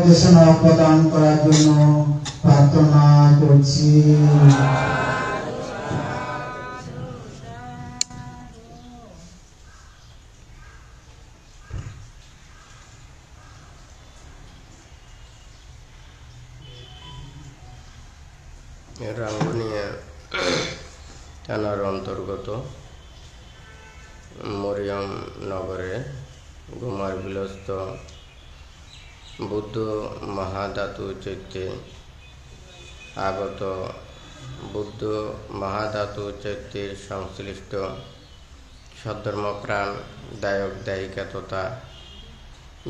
নির্দেশনা প্রদান করার জন্য প্রার্থনা করছি। রাঙ্গুনিয়া থানার অন্তর্গত মরিয়ম নগরে গুমার বিলস্ত বুদ্ধ মহাধাতু চৈত্যে আগত বুদ্ধ মহাধাতু চৈত্যের সংশ্লিষ্ট সদ্ধর্মপ্রাণ দায়ক দায়িকা তথা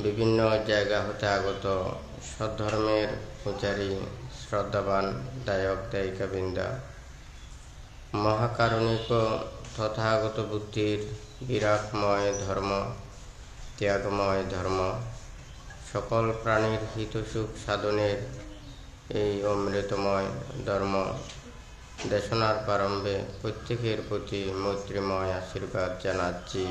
বিভিন্ন জায়গা হতে আগত সদ্ধর্মের পূজারী শ্রদ্ধাবান দায়ক দায়িকা বৃন্দা মহাকারণিক তথাগত বুদ্ধির বিরাটময় ধর্ম ত্যাগময় ধর্ম সকল প্রাণীর হিতসুখ সাধনের এই অমৃতময় ধর্ম দেশনার প্রারম্ভে প্রত্যেকের প্রতি মৈত্রীময় আশীর্বাদ জানাচ্ছি।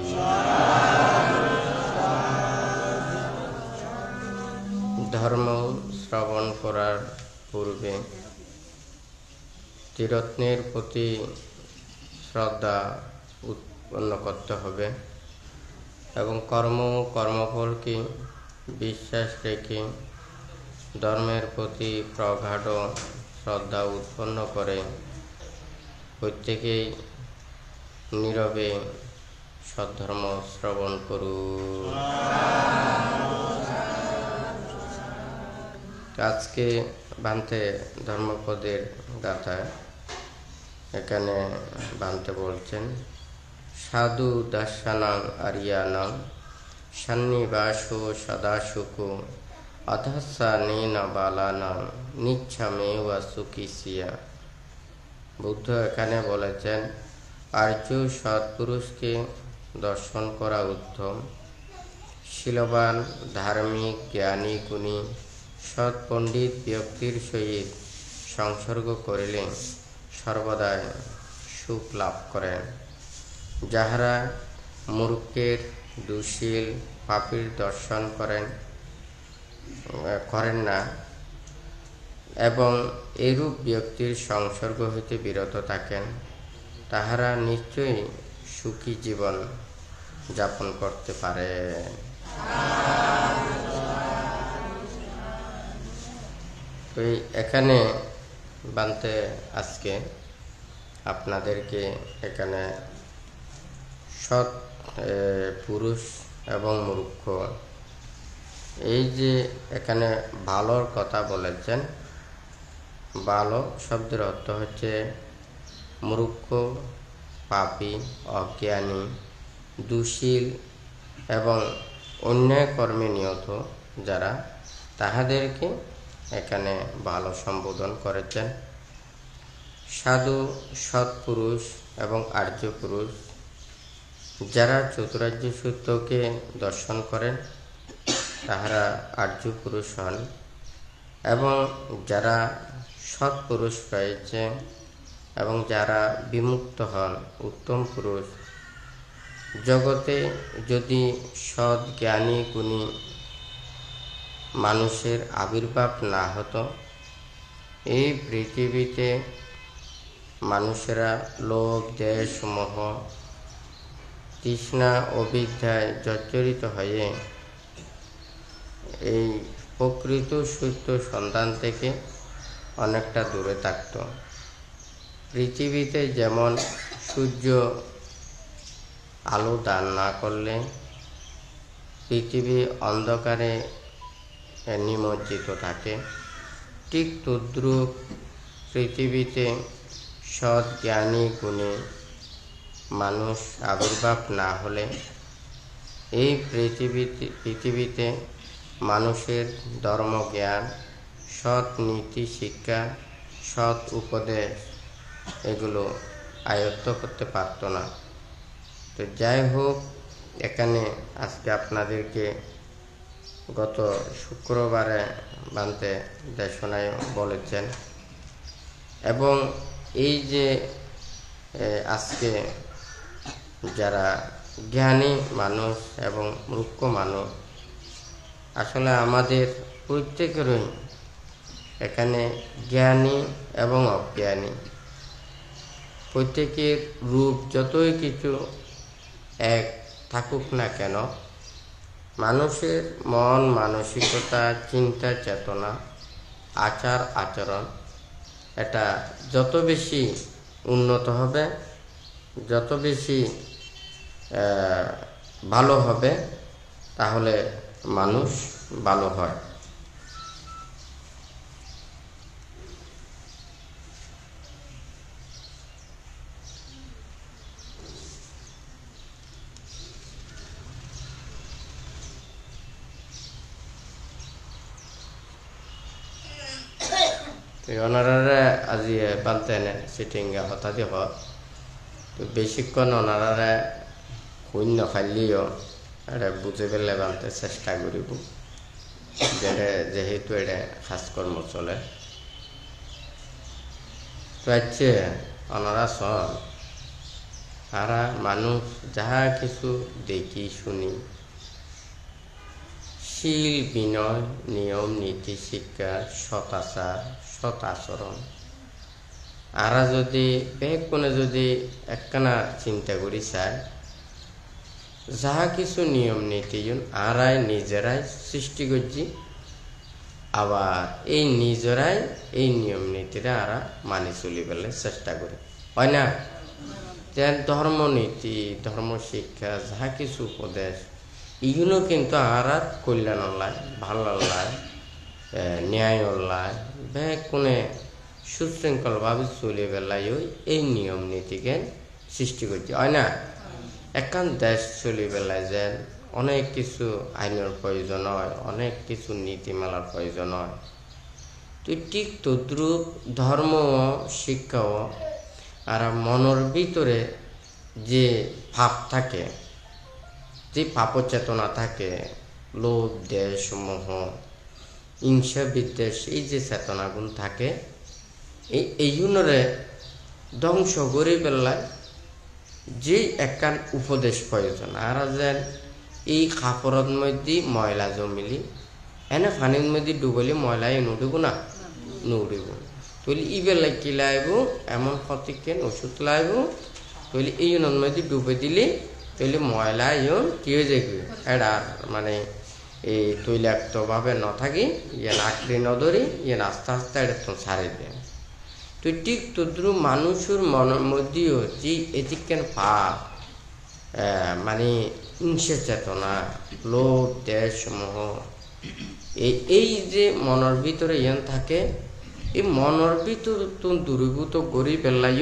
ধর্ম শ্রবণ করার পূর্বে ত্রিরত্নের প্রতি শ্রদ্ধা উৎপন্ন করতে হবে এবং কর্মফলকে বিশ্বাস রেখে ধর্মের প্রতি প্রগাঢ় শ্রদ্ধা উৎপন্ন করে প্রত্যেকেই নীরবে সদ্ধর্ম শ্রবণ করুন। আজকে ভান্তে ধর্মপদের গাথায় এখানে ভান্তে বলছেন, সাধু দাসানাং আরিয়ানাং সন্নিবাসো সদাসুকো অধস্যা নেন বালানাং নিচ্ছামেব সুখিসিয়া। বুদ্ধ এখানে বলেছেন, আর্য সৎপুরুষকে দর্শন করা উত্তম। শীলবান ধার্মিক জ্ঞানী গুণী সৎ পণ্ডিত ব্যক্তির সহিত সংসর্গ করিলে সর্বদাই সুখ লাভ করেন। যাহারা মূর্খের দুশীল পাপীর দর্শন করেন না এবং এরূপ ব্যক্তির সংসর্গ হইতে বিরত থাকেন, তাহারা নিশ্চয়ই সুখী জীবন যাপন করতে পারে। তো এখানে বানতে আজকে আপনাদেরকে এখানে সৎ পুরুষ এবং মূর্খ এই যে এখানে ভালোর কথা বলেছেন, ভালো শব্দের অর্থ হচ্ছে মূর্খ, পাপী, অজ্ঞানী, দুশীল এবং অন্যায় কর্মে নিয়ত যারা, তাহাদেরকে এখানে ভালো সম্বোধন করেছেন। সাধু, সৎপুরুষ এবং আর্য পুরুষ যারা চতুরার্য সত্যকে দর্শন করেন তাহারা আর্য পুরুষ হন, এবং যারা সৎপুরুষ রয়েছে এবং যারা বিমুক্ত হন উত্তম পুরুষ। জগতে যদি সৎ জ্ঞানী গুণী মানুষের আবির্ভাব না হতো, এই পৃথিবীতে মানুষেরা লোভ, দেশ, মোহ, তৃষ্ণা, অবিদ্যায় জর্জরিত হয়ে এই প্রকৃত সত্য সন্ধান থেকে অনেকটা দূরে থাকত। পৃথিবীতে যেমন সূর্য আলো দান না করলে পৃথিবী অন্ধকারে নিমজ্জিত থাকে, ঠিক তদ্রূপ পৃথিবীতে সৎ জ্ঞানী গুণী মানুষ আবির্ভাব না হলে এই পৃথিবীতে মানুষের ধর্মজ্ঞান, সৎ নীতি শিক্ষা, সৎ উপদেশ এগুলো আয়ত্ত করতে পারত না। তো যাই হোক, এখানে আজকে আপনাদেরকে গত শুক্রবারে বানতে দেশনায় বলেছেন, এবং এই যে আজকে যারা জ্ঞানী মানুষ এবং মূর্খ মানুষ, আসলে আমাদের প্রত্যেকেরই এখানে জ্ঞানী এবং অজ্ঞানী, প্রত্যেকের রূপ যতই কিছু এক থাকুক না কেন, মানুষের মন মানসিকতা, চিন্তা চেতনা, আচার আচরণ এটা যত বেশি উন্নত হবে, যত বেশি ভালো হবে, তাহলে মানুষ ভালো হয়। ওনারা আজি বানতেনে সিটিংয়ে হঠাৎ হয়, তো বেশিক্ষণ ওনারা শূন্য খাইলেও এটা বুঝে পেলে বানতে চেষ্টা করিব, যেহেতু এটা খাস কর্ম চলে। তো আছে ওনারা সব সারা মানুষ যাহা কিছু দেখি শুনি, শীল বিনয় নিয়ম নীতি শিক্ষা সদাচার সৎ আচরণ, আরা যদি বেগুনে যদি একখানা চিন্তা করি চায়, যাহা কিছু নিয়ম নীতি আরাই নিজেরাই সৃষ্টি করছি, আবার এই নিজেরাই এই নিয়ম নীতিরা আরা মানি চলি পেলে চেষ্টা করি, হয় না? যেন ধর্মনীতি ধর্ম শিক্ষা যাহা কিছু উপদেশ এগুলো কিন্তু আরা কল্যাণ লাই, ভালো লাই, ন্যায় লাই, বেগুনে সুশৃঙ্খলভাবে চলে বেলায় এই নিয়ম নীতিকে সৃষ্টি করছে, হয় না? একখান দেশ চলে বেলায় যে অনেক কিছু আইনের প্রয়োজন হয়, অনেক কিছু নীতিমালার প্রয়োজন হয়। তো ঠিক তদ্রূপ ধর্ম শিক্ষাও আর মনের ভিতরে যে ভাব থাকে, যে পাপ চেতনা থাকে, লোভ দেশ মোহ হিংসা বিদ্বেষ, এই যে চেতনাগুণ থাকে, এইগুলোরে ধ্বংস করে বেলায় যে একখান উপদেশ প্রয়োজন। আর যেন এই কাপড়ের মধ্যে ময়লা জমিলি এনে পানির মধ্যে ডুবলি ময়লাই নুড়িব না, নুড়িব, তৈলে ই বেলায় কি লাইব এমন ক্ষতিকেন ওষুধ লাইব, তৈলে এই মধ্যে ডুবে দিলে তৈলে ময়লা কি হয়ে যাবে, এটা মানে এই তৈলাক্তভাবে ন থাকি ইয়ে আঁকড়ে নধরি ইয়ে আস্তে আস্তে এটা তো ছাড়ে দেয়। তো ঠিক তদ্রু মানুষের মনের মধ্যেও যে এদিকেন পাপ, মানে হিংসা চেতনা, লোভ দেশ মোহ, এই যে মনের ভিতরে ইয়ান থাকে, এই মনের ভিতর দূরীভূত করি পেলাই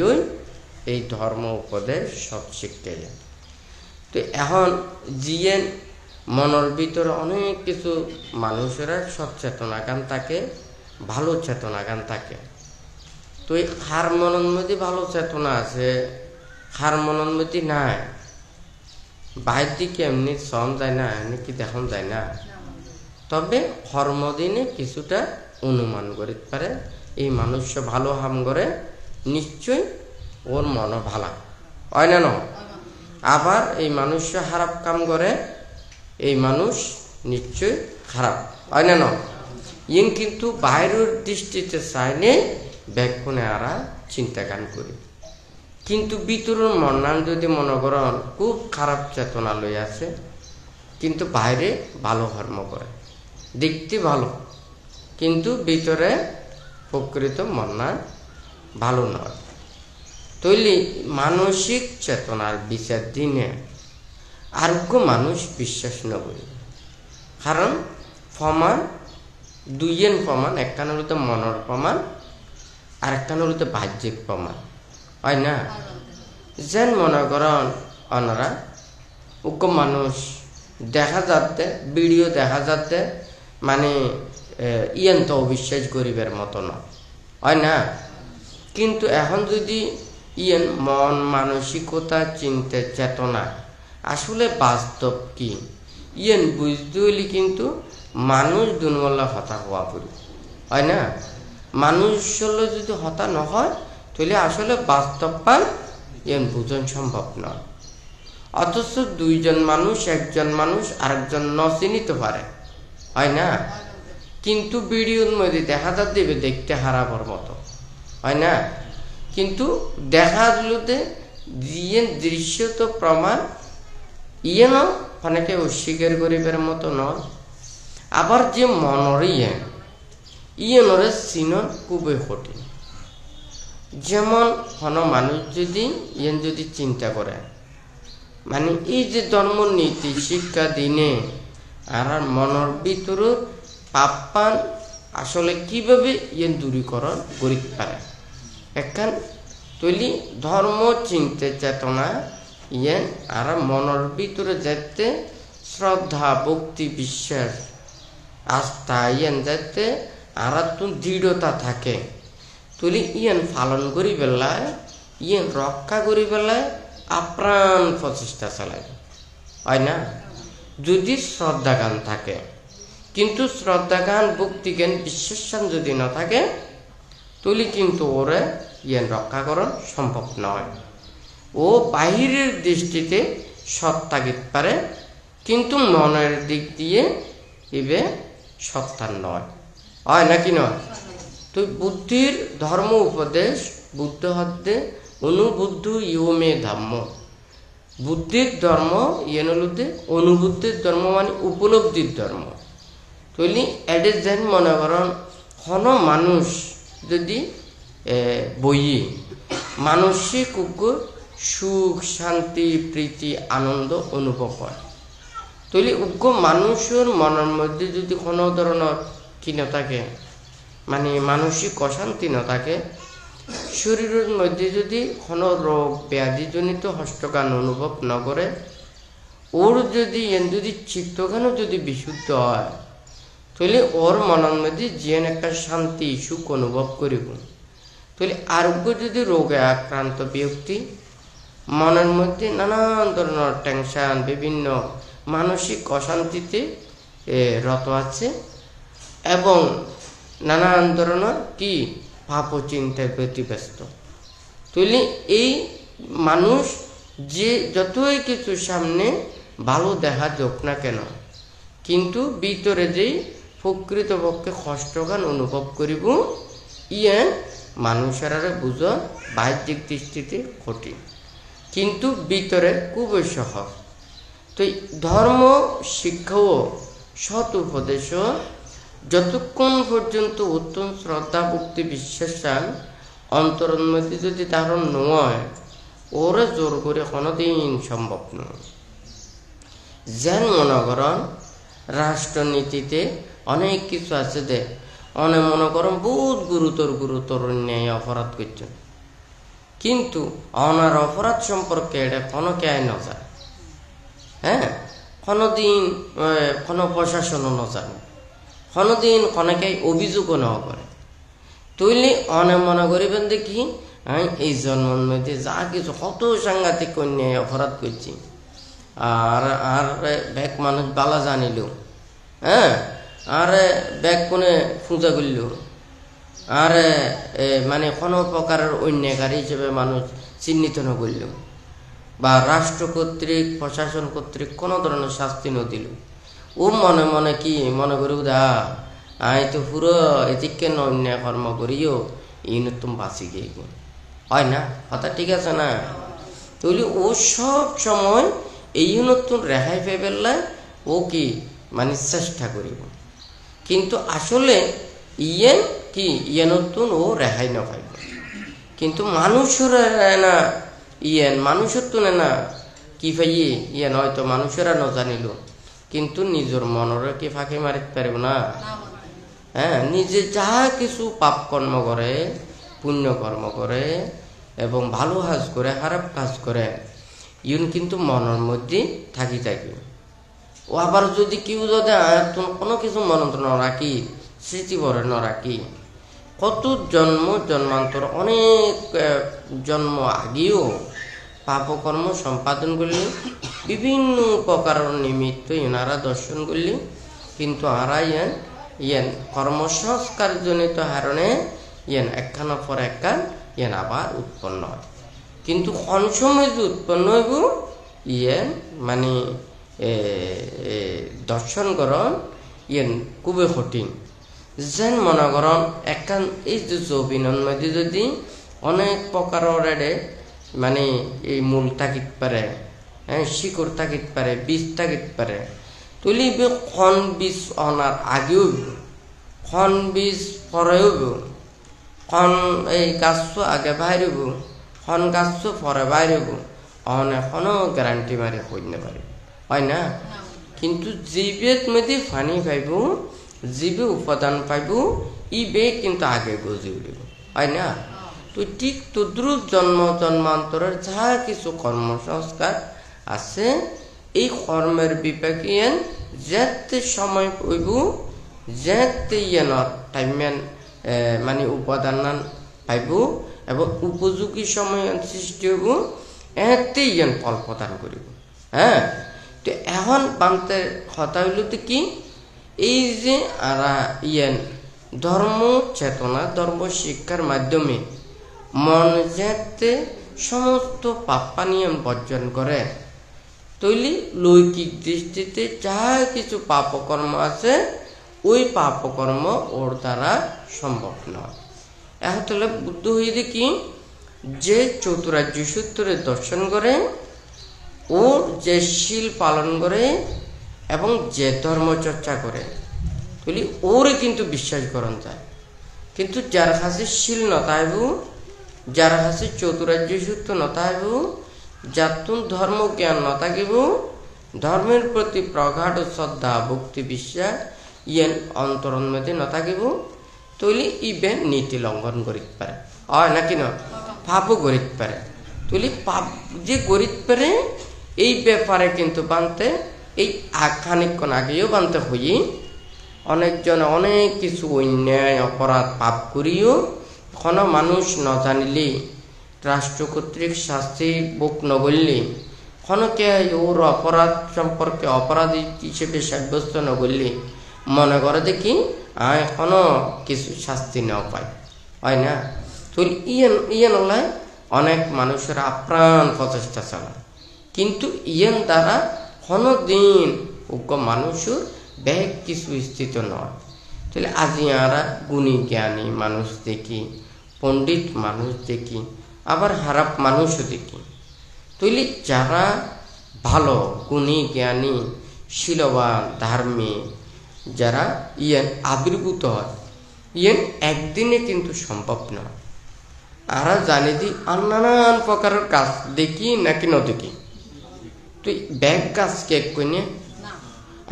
এই ধর্ম উপদেশ সৎ শিক্ষা। তো এখন জিয়ে মনের ভিতরে অনেক কিছু মানুষেরা সচেতনা গান থাকে, ভালো চেতনা গান থাকে। তো এই হার মনের মধ্যে ভালো চেতনা আছে, হার মনের মধ্যে নাই, বাইর দিকে এমনি সন যায় না, এমনি কি দেখন যায় না, তবে হরমদিনে কিছুটা অনুমান করিতে পারে এই মানুষ ভালো হাম করে, নিশ্চয় ওর মন ভালা, হয় না? আবার এই মানুষ খারাপ কাম করে, এই মানুষ নিশ্চয় খারাপ, হয় না? ইন কিন্তু বাইরের দৃষ্টিতে চাইলে ব্যাকুণে আরা চিন্তা গান করি, কিন্তু ভিতরের মনান যদি মনে করেন খুব খারাপ চেতনা লই আছে, কিন্তু বাইরে ভালো কর্ম করে, দেখতে ভালো, কিন্তু ভিতরে প্রকৃত মনান ভালো নয়। তৈলি মানসিক চেতনার বিচার দিনে আরোগ্য মানুষ বিশ্বাস নকরি, কারণ প্রমাণ দুইয়ের প্রমাণ, একখান হলো মনের প্রমাণ আর একখান হলো বাহ্যিক প্রমাণ, হয় না? যেন মনে করেন ওনারা উগ্র মানুষ দেখা যাতে ভিডিও দেখা যাতে মানে ইয়ান তো অবিশ্বাস গরিবের মতো না, হয় না? কিন্তু এখন যদি ইয়ান মন মানসিকতা চিন্তা চেতনা আসলে বাস্তব কি ইয়ান বুঝতে হইলে কিন্তু মানুষ দুর্বল্লা হতা হওয়া পড়ি, হয় না? মানুষ হলে যদি হতা নহয় তাহলে আসলে বাস্তব পান ইয়ান বুঝন সম্ভব নয়। অথচ দুইজন মানুষ একজন মানুষ আরেকজন ন চিনিতে পারে, হয় না? কিন্তু ভিডিওর মধ্যে দেখা দেবে দেখতে হারাবার মতো, হয় না? কিন্তু দেখা দিলতে দিয়ে দৃশ্যত প্রমাণ ইয়েনও অনেকে অস্বীকার করিবার মতো নয়। আবার যে মনর ইয়েনরে চিনন খুবই কঠিন। যেমন কোনো মানুষ যদি যদি চিন্তা করে মানে এই যে ধর্ম নীতি শিক্ষা দিনে আর মনের ভিতরে পাপান আসলে কিভাবে দূরীকরণ করিতে পারে। একখান তৈলি ধর্ম চিন্তা চেতনা আর মনের ভিতরে যাতে শ্রদ্ধা ভক্তি বিশ্বাস আস্থা যাতে আর দৃঢ়তা থাকে, তুলি পালন করি বেলায় রক্ষা করি বেলায় আপ্রাণ প্রচেষ্টা চালায়, হয় না? যদি শ্রদ্ধা গান থাকে, কিন্তু শ্রদ্ধা গান ভক্তি জ্ঞান বিশ্বাস যদি না থাকে তুলি কিন্তু ওরে রক্ষা করা সম্ভব নয়। ও বাহিরের দৃষ্টিতে সৎ থাকিতে পারে, কিন্তু মনের দিক দিয়ে ইবে সত্তার নয়, হয় নাকি নয়? তো বুদ্ধির ধর্ম উপদেশ বুদ্ধ হদ্দে অনুবুদ্ধ ইয়মে ধর্ম। বুদ্ধির ধর্ম ইয়েনলুতে অনুবুদ্ধির ধর্ম মানে উপলব্ধির ধর্ম। তৈলি এডে যেন মনে করেন কোনো মানুষ যদি বইয়ে মানসিক সুখ শান্তি প্রীতি আনন্দ অনুভব হয়, তৈলি উগ্র মানুষের মনের মধ্যে যদি কোনো ধরনের কি না থাকে মানে মানসিক অশান্তি না থাকে, শরীরের মধ্যে যদি কোনো রোগ ব্যাধিজনিত হস্তগান অনুভব না করে, ওর যদি চিত্তগানও যদি বিশুদ্ধ হয়, তাহলে ওর মনের মধ্যে যেন একটা শান্তি সুখ অনুভব করিব। তাহলে আরোগ্য যদি রোগে আক্রান্ত ব্যক্তি মনের মধ্যে নানান ধরনের টেনশন বিভিন্ন মানসিক অশান্তিতে রত আছে এবং নানান ধরনের কি পাপ চিন্তায় ব্যতিব্যস্ত, তাহলে এই মানুষ যে যতই কিছু সামনে ভালো দেখা যাক না কেন, কিন্তু ভিতরে যেই প্রকৃতপক্ষে কষ্টগান অনুভব করিব মানুষের বুঝ বাহ্যিক দৃষ্টিতে কঠিন, কিন্তু ভিতরে খুবই সহজ। তো ধর্ম শিক্ষাও সৎ উপদেশ যতক্ষণ পর্যন্ত উত্তম শ্রদ্ধা ভক্তি বিশ্বাস অন্তরের মধ্যে যদি ধারণ নয়, ওরা জোর করে কোনোদিন সম্ভব নয়। যেন মনে করেন রাষ্ট্রনীতিতে অনেক কিছু আছে দে অনেক মনে করেন বহুত গুরুতর অন্যায় অপরাধ করছেন, কিন্তু অনার অপরাধ সম্পর্কে এটা কোনো কেয় না যায়, হ্যাঁ কোনোদিন কোনো প্রশাসনও না জানে, কোনোদিন কোনোকে অভিযোগও না করে। তৈলে অনেক মনে করিবেন দেখি এই জন্মের মধ্যে যা কিছু কত সাংঘাতিক অন্যায় অপরাধ করছি, আর আর ব্যাগ মানুষ বালা জানিল, হ্যাঁ আর ব্যাগ কোনে পূজা করল, আর মানে কোনো প্রকারের অন্যায়কারী হিসেবে মানুষ চিহ্নিত না করল, বা রাষ্ট্র কর্তৃক প্রশাসন কর্তৃক কোনো ধরনের শাস্তি না দিল, ও মনে মনে কি মনে করি আই তো পুরো এদিকে অন্যায় কর্ম করিও তুমি বাঁচি গিয়ে, হয় না? কথা ঠিক আছে না? তাহলে ও সব সময় এই নতুন রেহাই পেয়ে ফেললে ও কি মানে চেষ্টা করিব, কিন্তু আসলে নতুন ও রেহাই না পাইব। কিন্তু মানুষের না মানুষের তো না কি পাইয়ে হয়তো মানুষেরা ন জানিল, কিন্তু নিজের মনের কি ফাঁকি মারিতে পারিব না? হ্যাঁ, নিজে যা কিছু পাপ কর্ম করে পুণ্য কর্ম করে এবং ভালো কাজ করে খারাপ কাজ করে কিন্তু মনের মধ্যে থাকি থাকে। ও আবার যদি কেউ যদি কোনো কিছু মনত ন রাখি স্মৃতি ভরে ন রাখি, কত জন্মান্তর অনেক জন্ম আগেও পাপকর্ম সম্পাদন করলে বিভিন্ন প্রকারের নিমিত্ত ইনারা দর্শন করলে, কিন্তু আরা কর্মসংস্কার জনিত হারণে একখানের পর একখান আবার উৎপন্ন হয়, কিন্তু কোন সময় যে উৎপন্ন হইব মানে দর্শন করণ খুবই কঠিন। যেন মনে করেন একখান এই যে জবিনের মধ্যে যদি অনেক প্রকারের মানে এই মূল থাকিত পারে, হ্যাঁ, শিকড় থাকিত পারে, বীজ থাকিত পারে, তুলি খন বীজ অনার আগেও খন বীজ পরেও খন এই গাছ আগে বাইরব, খন গাছ পরে বাইরব, এখনো গ্যারান্টি মারি হইতে পারে, হয় না? কিন্তু জীবের মধ্যে পানি পাইব, জীবে উপাদান পাইব, ইবে কিন্তু আগে গজি উঠিব, হয় না? তো ঠিক তদ্রুপ জন্ম জন্মান্তরের যা কিছু কর্মসংস্কার আছে, এই কর্মের বিপাকে যেতে সময় পাইব, যেতে ইয়ানোর টাইমেন মানে উপাদান পাইব এবং উপযোগী সময় সৃষ্টি হইব, এতে ইয়ান ফল প্রদান করিব। হ্যাঁ, তো এখন বানতে কথা হইল তো কি, এই যে আরা ইয়ান ধর্ম চেতনা, ধর্ম শিক্ষার মাধ্যমে মন যেতে সমস্ত পাপ্পা নিয়ম বর্জন করে, তৈলি লৌকিক দৃষ্টিতে যা কিছু পাপকর্ম আছে, ওই পাপকর্ম ওর দ্বারা সম্ভব নয়। এখন তাহলে বুদ্ধ হয়ে দেখি যে চতুরার্য সূত্রে দর্শন করে, ও যে শীল পালন করে এবং যে ধর্ম চর্চা করে, তৈলি ওরে কিন্তু বিশ্বাস করন যায়। কিন্তু যার কাছে শীল নতাইব, যার কাছে চতুরার্য সূত্র নতাইব, যার ধর্ম জ্ঞান নথাকিব, ধর্মের প্রতি প্রগাঢ় শ্রদ্ধা ভক্তি বিশ্বাস ইয়ান অন্তরণ মধ্যে নথাকিব, তৈলি ইবেন নীতি লঙ্ঘন করিতে পারে, হয় নাকি না? পাপও করিতে পারে। তৈলি পাপ যে করিতে পারে, এই ব্যাপারে কিন্তু বানতে এই খানিকক্ষণ আগেও বানতে হই অনেকজন অনেক কিছু অন্যায় অপরাধ পাপ করিও কোনো মানুষ ন জানিলে, রাষ্ট্র কর্তৃক শাস্তি ভোগ নগরলে, ক্ষণকে ওর অপরাধ সম্পর্কে অপরাধী হিসেবে সাব্যস্ত নগরলে মনে করে দেখি এখনো কিছু শাস্তি নেওয়া পায়, হয় না? তো ইয়েন ওলায় অনেক মানুষের আপ্রাণ প্রচেষ্টা চালায়, কিন্তু ইয়েন দ্বারা কোনোদিন উগ্র মানুষের ব্যাগ কিছু স্থিত নয়। তাহলে আজি আমরা গুণী জ্ঞানী মানুষ দেখি, পণ্ডিত মানুষ দেখি, আবার খারাপ মানুষও দেখি। তৈলি যারা ভালো গুণী জ্ঞানী শীলবান ধার্মিক যারা ইয়ান আবির্ভূত হয়, ইয়ান একদিনে কিন্তু সম্ভব নয়। আমরা জানি দি আর নানান প্রকারের গাছ দেখি নাকি ন দেখি, তুই ব্যাগ গাছ কে কইনে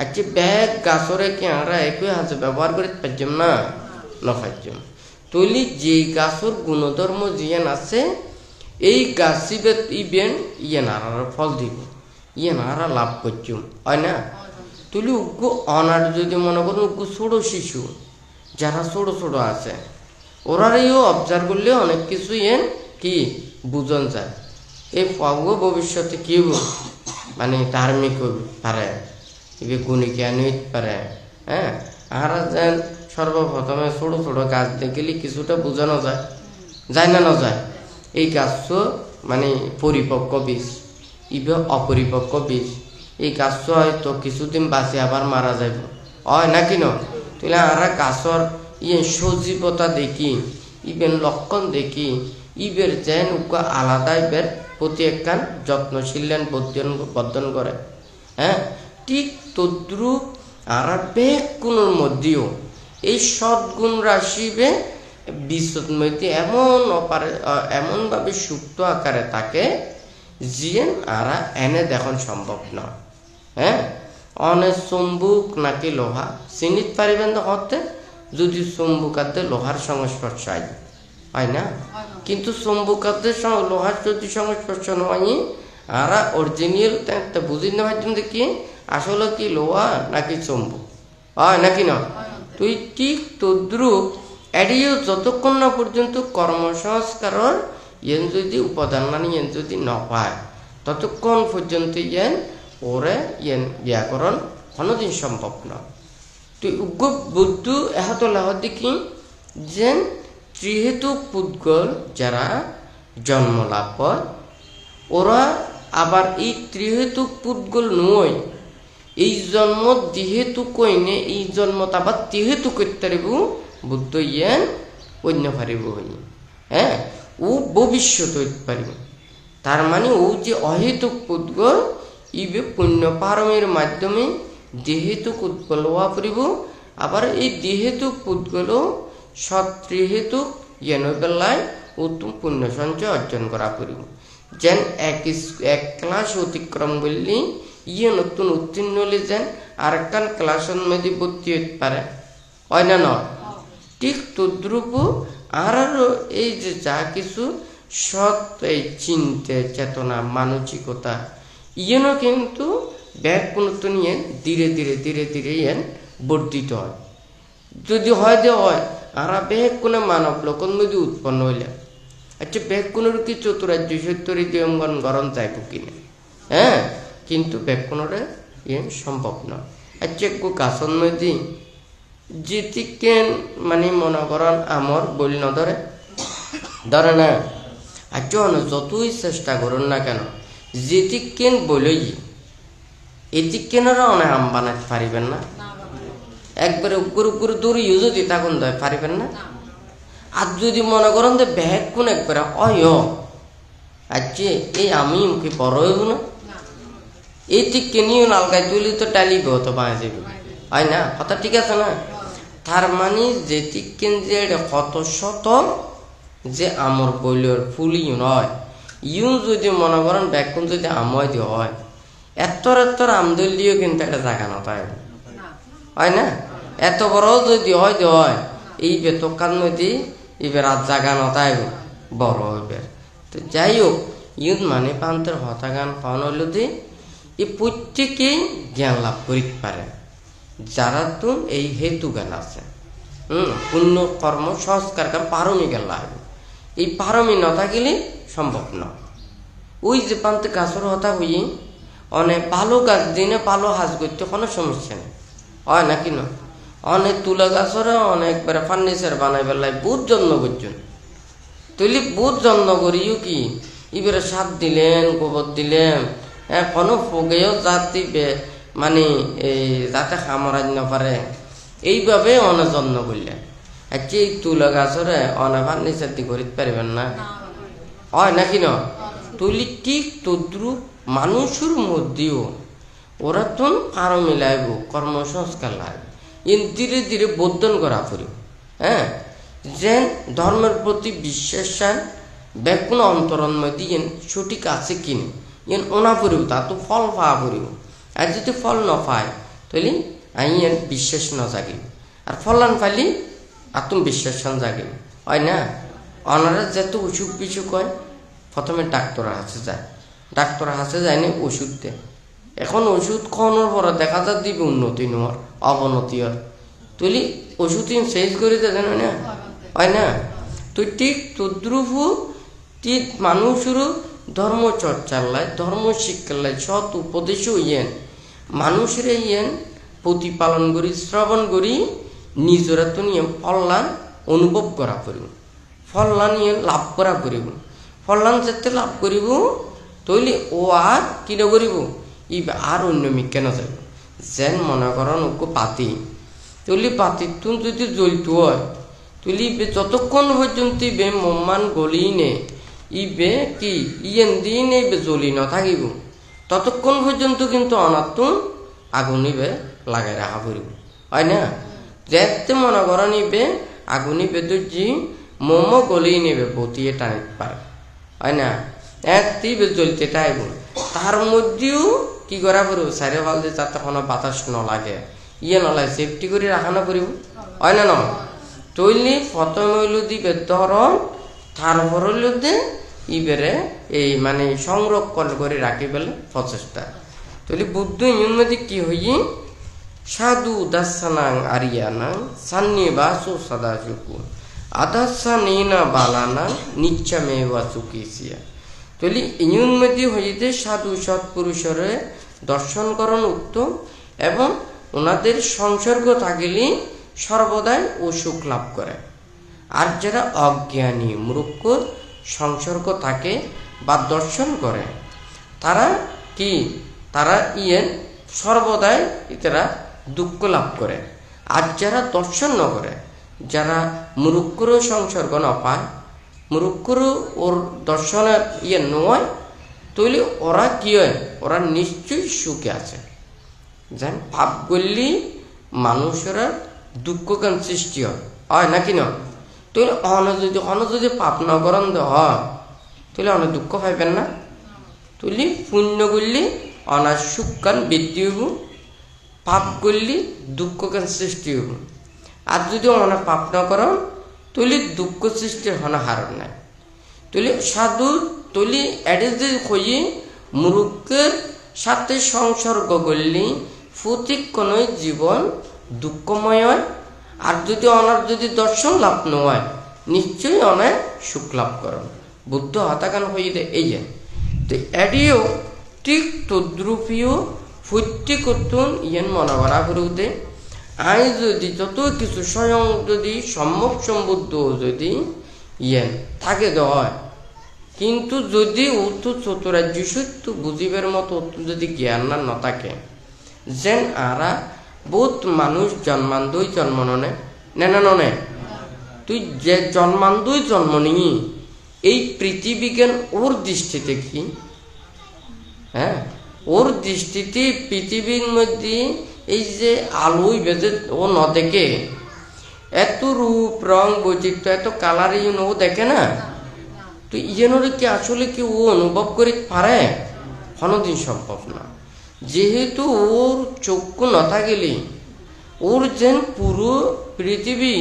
আচ্ছা ব্যাগ গাছরে কি আমরা একই হাতে ব্যবহার করতে পারছাম না, পারছাম। তৈলি যে গাছর গুণধর্ম জিয়ান আছে, এই গাছ ইবেন ইয়ে নারার ফল দিব, ইয়ে নারা লাভ করছুম, হয় না? তুলি উগ্র অনার যদি মনে করুন উগ্র ছোট শিশু যারা ছোট ছোট আছে, ওরারও অবজার্ভ করলে অনেক কিছু এন কি বুঝন যায়। এই পাবো ভবিষ্যতে কি মানে ধার্মিক পারে, এবার গুণী জ্ঞান হইতে পারে। হ্যাঁ, আর যেন সর্বপ্রথমে ছোট ছোট গাছ দেখলে কিছুটা বোঝানো যায়, যায় না যায়? এই গাছ মানে পরিপক্ক বীজ, ইবে অপরিপক্ক বীজ। এই গাছ হয়তো কিছুদিন বাঁচে আবার মারা যাব, হয় নাকি ন? তাহলে আমরা গাছর ইয়ে সজীবতা দেখি, ইবেন লক্ষণ দেখি, ইবের যেন আলাদা ইবের প্রতি একখান যত্নশীল বর্ধন করে। হ্যাঁ, ঠিক তদ্রুপ আর বেগ গুণের মধ্যেও এই সদ্গুণ রাশিবে বিশ্বর মধ্যে এমনভাবে সুপ্ত আকারে থাকে যে আরা এনে দেখুন সম্ভব নয়। হ্যাঁ, অনেক চম্বুক নাকি লোহা চিনিত পারিবেন হতে যদি চম্বুকাতে লোহার সংস্পর্শ হয় না, কিন্তু চম্বুকাতে লোহার যদি সংস্পর্শ নয়, আরা অরিজিনাল বুঝি না দেখি আসলে কি লোহা নাকি চম্বুক, হয় নাকি না? তুই ঠিক তদ্রুপ এডিও যতক্ষণ না পর্যন্ত কর্মসংস্কারের ইয়েন যদি উপাদান মানে ইয়েন যদি ন পায়, ততক্ষণ পর্যন্ত ইয়েন ওরে ইয়েন ব্যাকরণ কোনোদিন সম্ভব নয়। তুই উগ্র বুদ্ধ এত লাহ দেখি যেন ত্রিহেতুক পুদ্গল যারা জন্ম লাভ করে, ওরা আবার এই ত্রিহেতুক পুদ্গল নয়, এই জন্ম যেহেতু কইনে এই জন্ম আবার যেহেতু করতে পারিব বুদ্ধ ইয়েন অন্য পারিব হই হ্যাঁ ও ভবিষ্যৎ হইতে পারিব তার মানে ও যে অহেতুক পুদ্গল ইবে পুণ্য পারমের মাধ্যমে দেহেতুক উৎপল হওয়া পড়িব আবার এই দেহেতুক পুদ্গল সত্রিহেতুক জ্ঞান বেলায় উত্তম পুণ্য সঞ্চয় অর্জন করা পড়িব যেন এক ক্লাস অতিক্রম করলে ইয়ে নতুন উত্তীর্ণ হলে যেন আর একটা ক্লাসের মধ্যে ভর্তি হতে পারে হয় না নয় ঠিক তদ্রুপ আর এই যে যা কিছু সৎ এই চিন্তা চেতনা মানসিকতা ইয়েনও কিন্তু ব্যাকুণত্ব নিয়ে ধীরে ধীরে ধীরে ধীরে ইয়েন বর্ধিত হয় যদি হয় যে হয় আর ব্যাকুণে মানব লোকন মধ্যে উৎপন্ন হইলে আচ্ছা ব্যাকুণের কি চতুরাজ্য সত্যরি দিয়ঙ্গন গরম চাইব কিনা হ্যাঁ কিন্তু ব্যাকুণরে ইয়ে সম্ভব নয় আচ্ছা একটু গাছন মধ্যে যেটি কেন মানে মনে করেন আমার বলি না ধরে না আচ্ছা যতই চেষ্টা করুন না কেন যেটি কেন বলই এটি কেনারা অনেক আম বানাতে পারিবেন না একবারে উপর উপর দৌড়িও যদি তখন দেয় পারিবেন না আর যদি মনে করেন যে ব্যাগ কোন একবারে অয় আচ্ছা এই আমি মুখে বড় হইব না এই ঠিক কেনিও নালগায় তুলি তো টালিব তো বাঁয়ে যাবে হয় না কথা ঠিক আছে না তার মানে যেটি কেন যে কত শত যে আমর বইলের ফুলি নয় ইউ যদি মনে করেন ব্যাকুন যদি আময় দিয়ে হয় এত্তর আমদলিও কিন্তু একটা জায়গা না তাই হয় না এত বড় যদি হয় যে হয় এই বেতকার মধ্যে এবার আর জায়গা না তাই বড় হইবে তো যাই হোক ইউদ মানে পান্তের হতাগান পাওয়ানো হইল যে এই প্রত্যেকেই জ্ঞান লাভ করিতে পারে যারা তো এই হেতু জ্ঞান আছে পুণ্য কর্ম সংস্কার পারমি জ্ঞান লাগবে এই পারমি না থাকিলে সম্ভব না ওই যে পান্তে গাছের হতা হই অনেক ভালো গাছ দিনে ভালো হাজ করতে কোনো সমস্যা নেই হয় না কি না অনেক তুলা গাছের অনেকবারে ফার্নিচার বানাই বেলায় বহুত যত্ন করছেন তুলি বহুত যত্ন করিও কি এবারে সাপ দিলেন গোবর দিলেন হ্যাঁ কোনো ফোগেও যাতে মানে এই যাতে খামরাজ না পারে এইভাবে অনেক যত্ন করলেন আচ্ছা এই তুলা গাছরে অনেক ফার্নিচার দিয়ে করিতে পারবেন না হয় নাকি না তুলি ঠিক তদ্রুপ মানুষের মধ্যেও ওরা তো আরো মিলাইব কর্মসংস্কার লাগবে ধীরে ধীরে বোধন করা পড়িব হ্যাঁ যেন ধর্মের প্রতি বিশ্বাস ব্যাকুণ অন্তরণ মধ্যে সঠিক আছে কিনে ওনা পড়িব তা তো ফল পাওয়া পড়িব আর যদি ফল ন পায় তাহলে বিশ্বাস ন জাগিব আর ফলান পাইলে আত্মবিশ্বাস জাগিব হয় না ওনারা যত অসুখ বিসুখ হয় প্রথমে ডাক্তারের হাতে যায় ডাক্তারের হাতে যায়নি ওষুধ দেয় এখন ওষুধ খাওয়ানোর পরে দেখা যায় দিবে উন্নতি নেওয়ার অবনতি হয় তুই ওষুধ শেষ করে দেন না হয় না তুই ঠিক তদ্রুপ ঠিক মানুষেরও ধর্ম চর্চার লাই ধর্ম শিক্ষার লাই সৎ উপদেশও ইয়েন মানুষের ইয়েন প্রতিপালন করি শ্রবণ করি নিজেরা তো নিয়ে ফললান অনুভব করা করিব ফললান ইয়ে লাভ করা করিব ফললান যেতে লাভ করিব তৈলি ও আর কিনা করিব ই আর অন্য মিকে না যাইব যেন মনে করেন ওকে পাতি তৈলি পাতির তুন যদি জ্বলিত হয় তুলি যতক্ষণ পর্যন্ত ইবে মোমান গলি নে ইবে কি ইয়েন দিন ইবে জ্বলি না থাকিব ততক্ষণ পর্যন্ত কিন্তু অনাতুন আগুন ইবে লাগাই রাখা পড়িব হয় না যেতে মনে করেন ইবে আগুন ইবে দুজি মোমো গলি নেবে বতিয়ে টানিতে পারে হয় না একটিবে জ্বলতে টাইব তার মধ্যেও কি করা পড়ব সাইরে ভাল দিয়ে যাতে কোনো বাতাস ন লাগে ইয়ে নলায় সেফটি করে রাখানো পড়িব হয় না নয় তৈলি প্রথমে হইল দিবে ধরন তারপর হইল দে ইবেরে এই মানে সংরক্ষণ করে রাখি বেলে প্রচেষ্টা তৈলি বুদ্ধ ইউনমধ্যে কি হই সাধু দাসানাং আরিয়ানাং সান্নি বাসু সদা চুকু আদাসা নিনা বালানা নিচ্ছামে বা চুকিসিয়া তৈলি ইউনমধ্যে হইতে সাধু সৎপুরুষের দর্শন করণ উত্তম এবং ওনাদের সংসর্গ থাকিলে সর্বদাই ও সুখ লাভ করে আর যারা অজ্ঞানী মূর্খ সংসর্গ থাকে বা দর্শন করে তারা কি তারা সর্বদাই এরা দুঃখ লাভ করে। আর যারা দর্শন ন করে, যারা মুরুক্ষরও সংসর্গ ন পায়, মুরুক্ষরও ওর দর্শনের নয়, তাহলে ওরা কি হয়, ওরা নিশ্চয়ই সুখে আছে। যেন পাপ করলে মানুষের দুঃখ কেন সৃষ্টি হয় নাকি না? তাহলে যদি পাপ ন করেন হয়, তাহলে অনেক দুঃখ পাইবেন না। তাহলে পুণ্য করলে অনার সুখ কান বৃদ্ধি হইব, পাপ করলে দুঃখ কেন সৃষ্টি হইব। আর যদি অনেক পাপ না করেন, তাহলে দুঃখ সৃষ্টির হনা হারণ নাই। তাহলে সাধু তলি এডে হয়ে মুরুক্ষের সাথে সংসর্গ করলে প্রতিক্ষণই জীবন দুঃখময় হয়। আর যদি অনার দর্শন লাভ নয়, নিশ্চয়ই অনেক সুখ লাভ করেন। বুদ্ধ হতাকান হয়ে দে এই যে তো এডিও ঠিক তদ্রুপীয় ফুটি করতুন মনে করা করে দে। আই যদি যত কিছু স্বয়ং যদি সম্যক সম্বুদ্ধ যদি থাকে হয়, কিন্তু যদি অত চতুরাজ্য সত্য বুঝিবের মতো যদি জ্ঞান না থাকে, যেন আরা বহুত মানুষ জন্মান্দই জন্ম ননে নে তুই যে জন্মান্দই জন্ম নিই, এই পৃথিবীজ্ঞান ওর দৃষ্টিতে কি? হ্যাঁ, ওর দৃষ্টিতে পৃথিবীর মধ্যে এই যে আলোই বেজে ও ন দেখে, এত রূপ রং বৈচিত্র্য, এত কালার ও দেখে না। তো ইয়েনরে কি আসলে কি ও অনুভব করে পারে? কোনোদিন সম্ভব না। যেহেতু ওর চক্ষু না থাকিলে ওর যেন পুরো পৃথিবী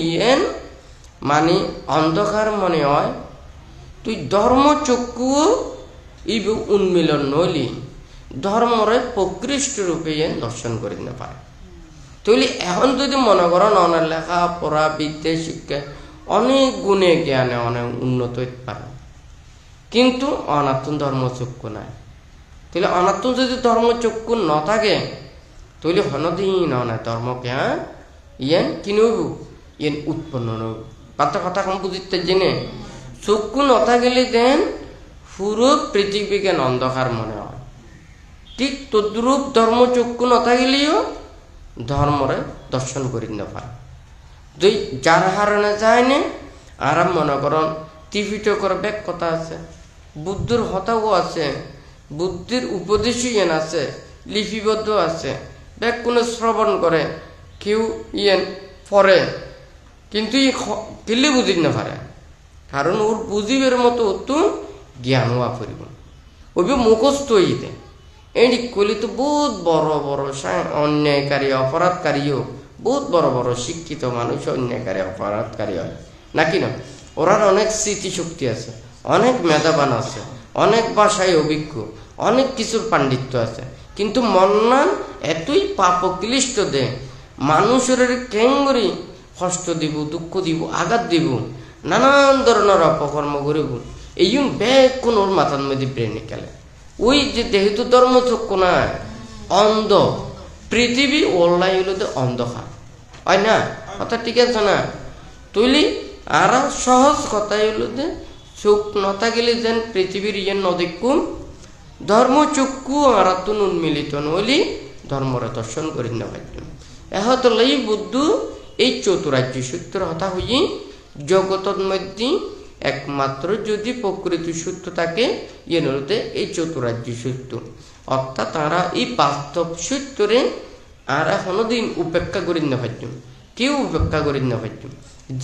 মানে অন্ধকার মনে হয়। তুই ধর্ম চক্ষু এই উন্মিলন নইলি ধর্মরে প্রকৃষ্ট রূপে দর্শন করে না পারে। তাহলে এখন যদি মনে করেন অনেক লেখা পড়া বিদ্যা শিক্ষা অনেক গুণে জ্ঞানে অনেক উন্নত হইতে পারে, কিন্তু অনাত্ম ধর্মচক্ষু নাই। তাহলে অনাত্ম যদি ধর্মচক্ষু ন থাকে, তাহলে হনদিন অনেক ধর্মকে কি নইব উৎপন্ন নইব। কথা কম বুঝতে জেনে চক্ষু ন থাকিলে দেন পুরো পৃথিবীকে অন্ধকার মনে হয়। ঠিক তদ্রূপ ধর্মচক্ষু ন থাকিলেও ধর্মরে দর্শন করি না পারে। যার হারণে যায় না, আরাম মনে করেন টিভিট করে ব্যাগ কথা আছে, বুদ্ধর হতাও আছে, বুদ্ধির উপদেশই আছে, লিপিবদ্ধ আছে, ব্যাগ কোনো শ্রবণ করে, কেউ পড়ে, কিন্তু কেলে বুঝি না পারে। কারণ ওর বুঝিবের মতো অত জ্ঞান হওয়া পরিব, ওই মুখস্থ হইতে এই কলি তো বহুত বড় বড় অন্যায়কারী অপরাধকারীও, বহুত বড় বড় শিক্ষিত মানুষ অন্যায়কারী অপরাধকারী হয় নাকি না? ওরার অনেক স্মৃতিশক্তি আছে, অনেক মেধাবান আছে, অনেক ভাষায় অভিজ্ঞ, অনেক কিছুর পাণ্ডিত্য আছে, কিন্তু মন্নান এতই পাপ ক্লিষ্ট দে মানুষের কেঙ্গরি কষ্ট দিব, দুঃখ দিব, আঘাত দিব, নানান ধরনের অপকর্ম করিব। এই ব্যাগ কোন ওর মাথার মধ্যে ব্রেনে খেলে। ওই যে যেহেতু ধর্মচক্ষু নাই, অন্ধ পৃথিবী ওল্লাই হইল অন্ধকার হয় না? কথা ঠিক আছে না? তুইলি আর সহজ কথাই হইল যে চোখ নথা গেলে যেন পৃথিবীর নদেকুম ধর্মচক্ষু আর উন্মিলিত নইলি ধর্মরে দর্শন করি না পাইত। এহতলাই বুদ্ধ এই চতুরাজ্য সূত্র হতা হই জগতের মধ্যে একমাত্র যদি প্রকৃতি সূত্র থাকে নতে এই চতুরাজ্য সূত্র, অর্থাৎ তারা এই বাস্তব সূত্রে আর কোনোদিন উপেক্ষা করি না পাইত, কেউ উপেক্ষা করি না পাইত।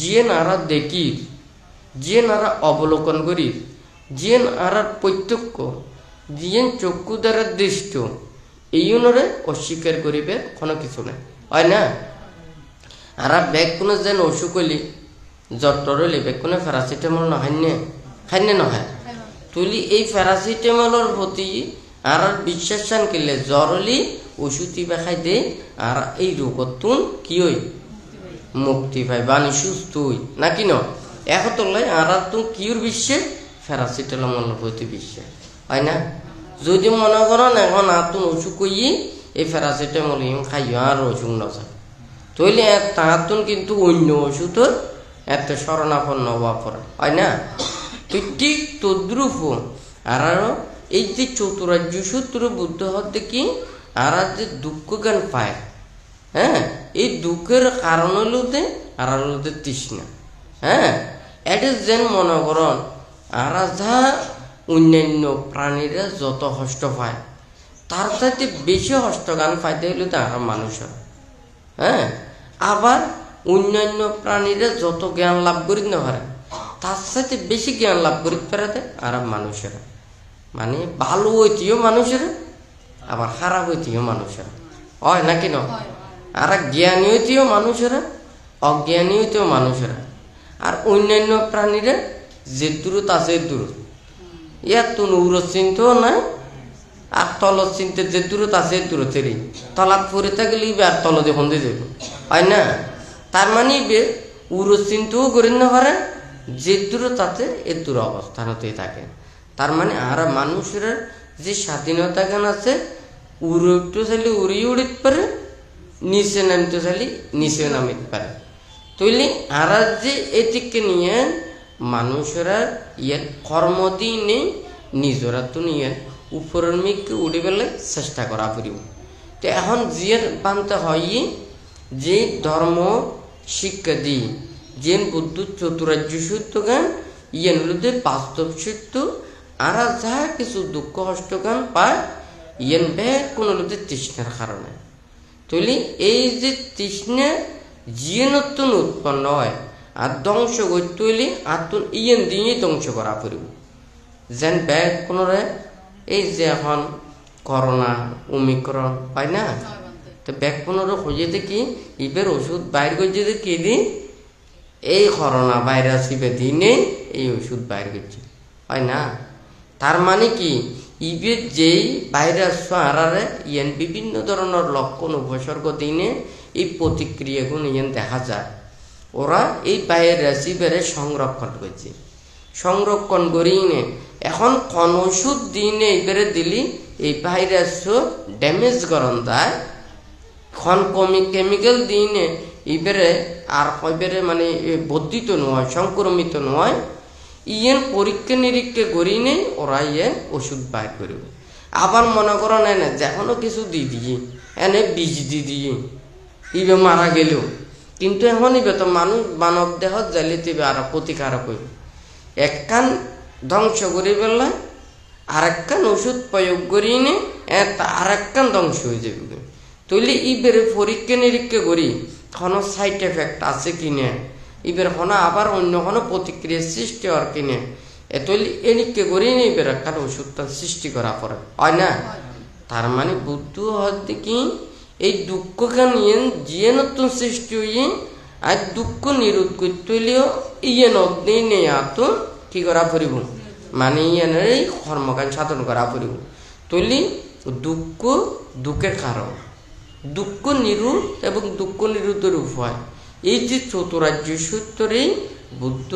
যে নারা দেখি, যে নারা অবলোকন করি, যে নারা প্রত্যক্ষ, যে চক্ষু দ্বারা দৃষ্ট, এই অনুরে অস্বীকার করিবে কোনো কিছু নাই, হয় না? আর ব্যাগ কোনো যেন অসুখ হইলি জ্বর হইলে ব্যাগ কোনো প্যারাসিটামল খাইনে নহয়। তুলি এই প্যারাসিটামলের প্রতি আর বিশ্বাস আনকিলে জ্বর হলি ওষুধ বা খাই দে, আর এই রোগতুন কি হই মুক্তি পাই বানি সুস্থ হই নাকি ন? এখন তোলাই আর তুমি কিউর বিশ্বাস প্যারাসিটামলের প্রতি বিশ্বাস, হয় না? যদি মনে করেন এখন আর তুমি অসুখ করি এই প্যারাসিটামল খাইও আর অসুখ নয়, তৈলে তাহাতুন কিন্তু অন্য ওষুধের এত শরণাপন্ন হওয়া পড়ে, হয় না? তুই ঠিক তদ্রুপ আর এই যে চতুরাজ্য সূত্র বুদ্ধ হতে কি আর যে দুঃখ জ্ঞান পায়, হ্যাঁ, এই দুঃখের কারণ হলো আর হলো তৃষ্ণা। হ্যাঁ, এটা যেন মনে করন আর যা অন্যান্য প্রাণীরা যত কষ্ট পায় তার চাইতে বেশি হস্তগান পাইতে হইলে তো আর মানুষের। হ্যাঁ, আবার অন্যান্য প্রাণীরা যত জ্ঞান লাভ করিতে না পারে তার সাথে বেশি জ্ঞান লাভ করিতে পারে আর মানুষেরা। মানে ভালো হইতেও মানুষেরা, আবার খারাপ হইতেও মানুষেরা, হয় নাকি না? আর জ্ঞানী হইতেও মানুষেরা, অজ্ঞানী হইতেও মানুষেরা। আর অন্যান্য প্রাণীরা যে দূরত আছে দূরত, ইয়ার তো নৌরত চিন্তাও নাই, আর তলত চিনতে যে দূরত আছে দূরতেরই তলাত পরে থাকলে আর তল যখন দিয়ে যাবে, হয় না? তার মানে উরত চিন্তাও করেন না পারে, যে দূরত আছে এ দূর অবস্থানতেই থাকে। তার মানে আর মানুষের যে স্বাধীনতা জ্ঞান আছে, উড়ে উঠতে চাইলে উড়িয়ে উড়িতে পারে, নিচে নামতে চাইলে নিচে নামিতে পারে। তৈলি আর যে এটিকে নিয়ে মানুষেরা ইয়ার কর্ম দিয়ে নিজেরা তো নিয়ে উপরের মেঘকে উড়ে বেলে চেষ্টা করা পড়িব। তো এখন জিয়ের বানতে হয় যে ধর্ম শিক্ষা দিই, যে বুদ্ধ চতুরাজ্য সত্য জ্ঞান ইয়েন হলুদে বাস্তব সত্য, আর যা কিছু দুঃখ কষ্ট জ্ঞান পায় ইয়েন ব্যাগ কোন হলুদে তৃষ্ণার কারণে। তৈলি এই যে তৃষ্ণা জিয়ে নতুন উৎপন্ন হয় আর ধ্বংস করতে হইলে আত্ম ইয়েন দিয়ে ধ্বংস করা পড়িব। যেন ব্যাগ কোনরে এই যে এখন করোনা ওমিক্রন হয় না, তো ব্যাগ কোনরে খুঁজে দেখি ইবের ওষুধ বাইর করছে দেখি দিন এই করোনা ভাইরাস ইবে দিনে এই ওষুধ বাইর করছে, হয় না? তার মানে কি ইবে যেই ভাইরাস হারারে ইয়ান বিভিন্ন ধরনের লক্ষণ উপসর্গ দিনে এই প্রতিক্রিয়াগুলো ইয়ান দেখা যায়। ওরা এই ভাইরাস ইবেরে সংরক্ষণ করছে, সংরক্ষণ করিয়ে এখন কোন ওষুধ দিনে এবারে দিলি এই ভাইরাস ড্যামেজ করন যায়, খন কেমিক্যাল দিনে এবারে আর এবারে মানে বর্ধিত নয়, সংক্রমিত নয়, ইয়েন পরীক্ষা নিরীক্ষা করিয়ে ওরা ইয়ে ওষুধ বাইর করবে। আবার মনে করো না যেকোনো কিছু দিয়ে দিয়ে এনে বীজ দিয়ে দিয়ে ইবে মারা গেল, কিন্তু এখন ইবে তো মানুষ মানব দেহ জ্বালিতে আর ক্ষতিকারক হইবে। একখান ধ্বংস করে ফেললে আর একখান ওষুধ প্রয়োগ করিয়ে নে আর একখান ধ্বংস হয়ে যাবে। তৈলে ইবের পরীক্ষা নিরীক্ষা করি কোনো সাইড এফেক্ট আছে কিনে, ইবের কোনো আবার অন্য কোনো প্রতিক্রিয়া সৃষ্টি হওয়ার কিনে, তৈলে এনিকে করিয়ে নে ইবের একখান ওষুধটা সৃষ্টি করা পড়ে, হয় না? তার মানে বুদ্ধ হচ্ছে কি এই দুঃখকে নিয়ে যে নতুন সৃষ্টি হয়ে আর দুঃখ নিরোধ করতে হইলেও ইয়ে নদী নেই আত কি করা পড়িব, মানে ইয়ানের কর্মকাণ্ড সাধন করা পড়িব। তৈলি দুঃখ দুঃখের কারণ, দুঃখ নিরোধ এবং দুঃখ নিরোধের উপায় এই যে চতুরাজ্য সত্যরে বুদ্ধ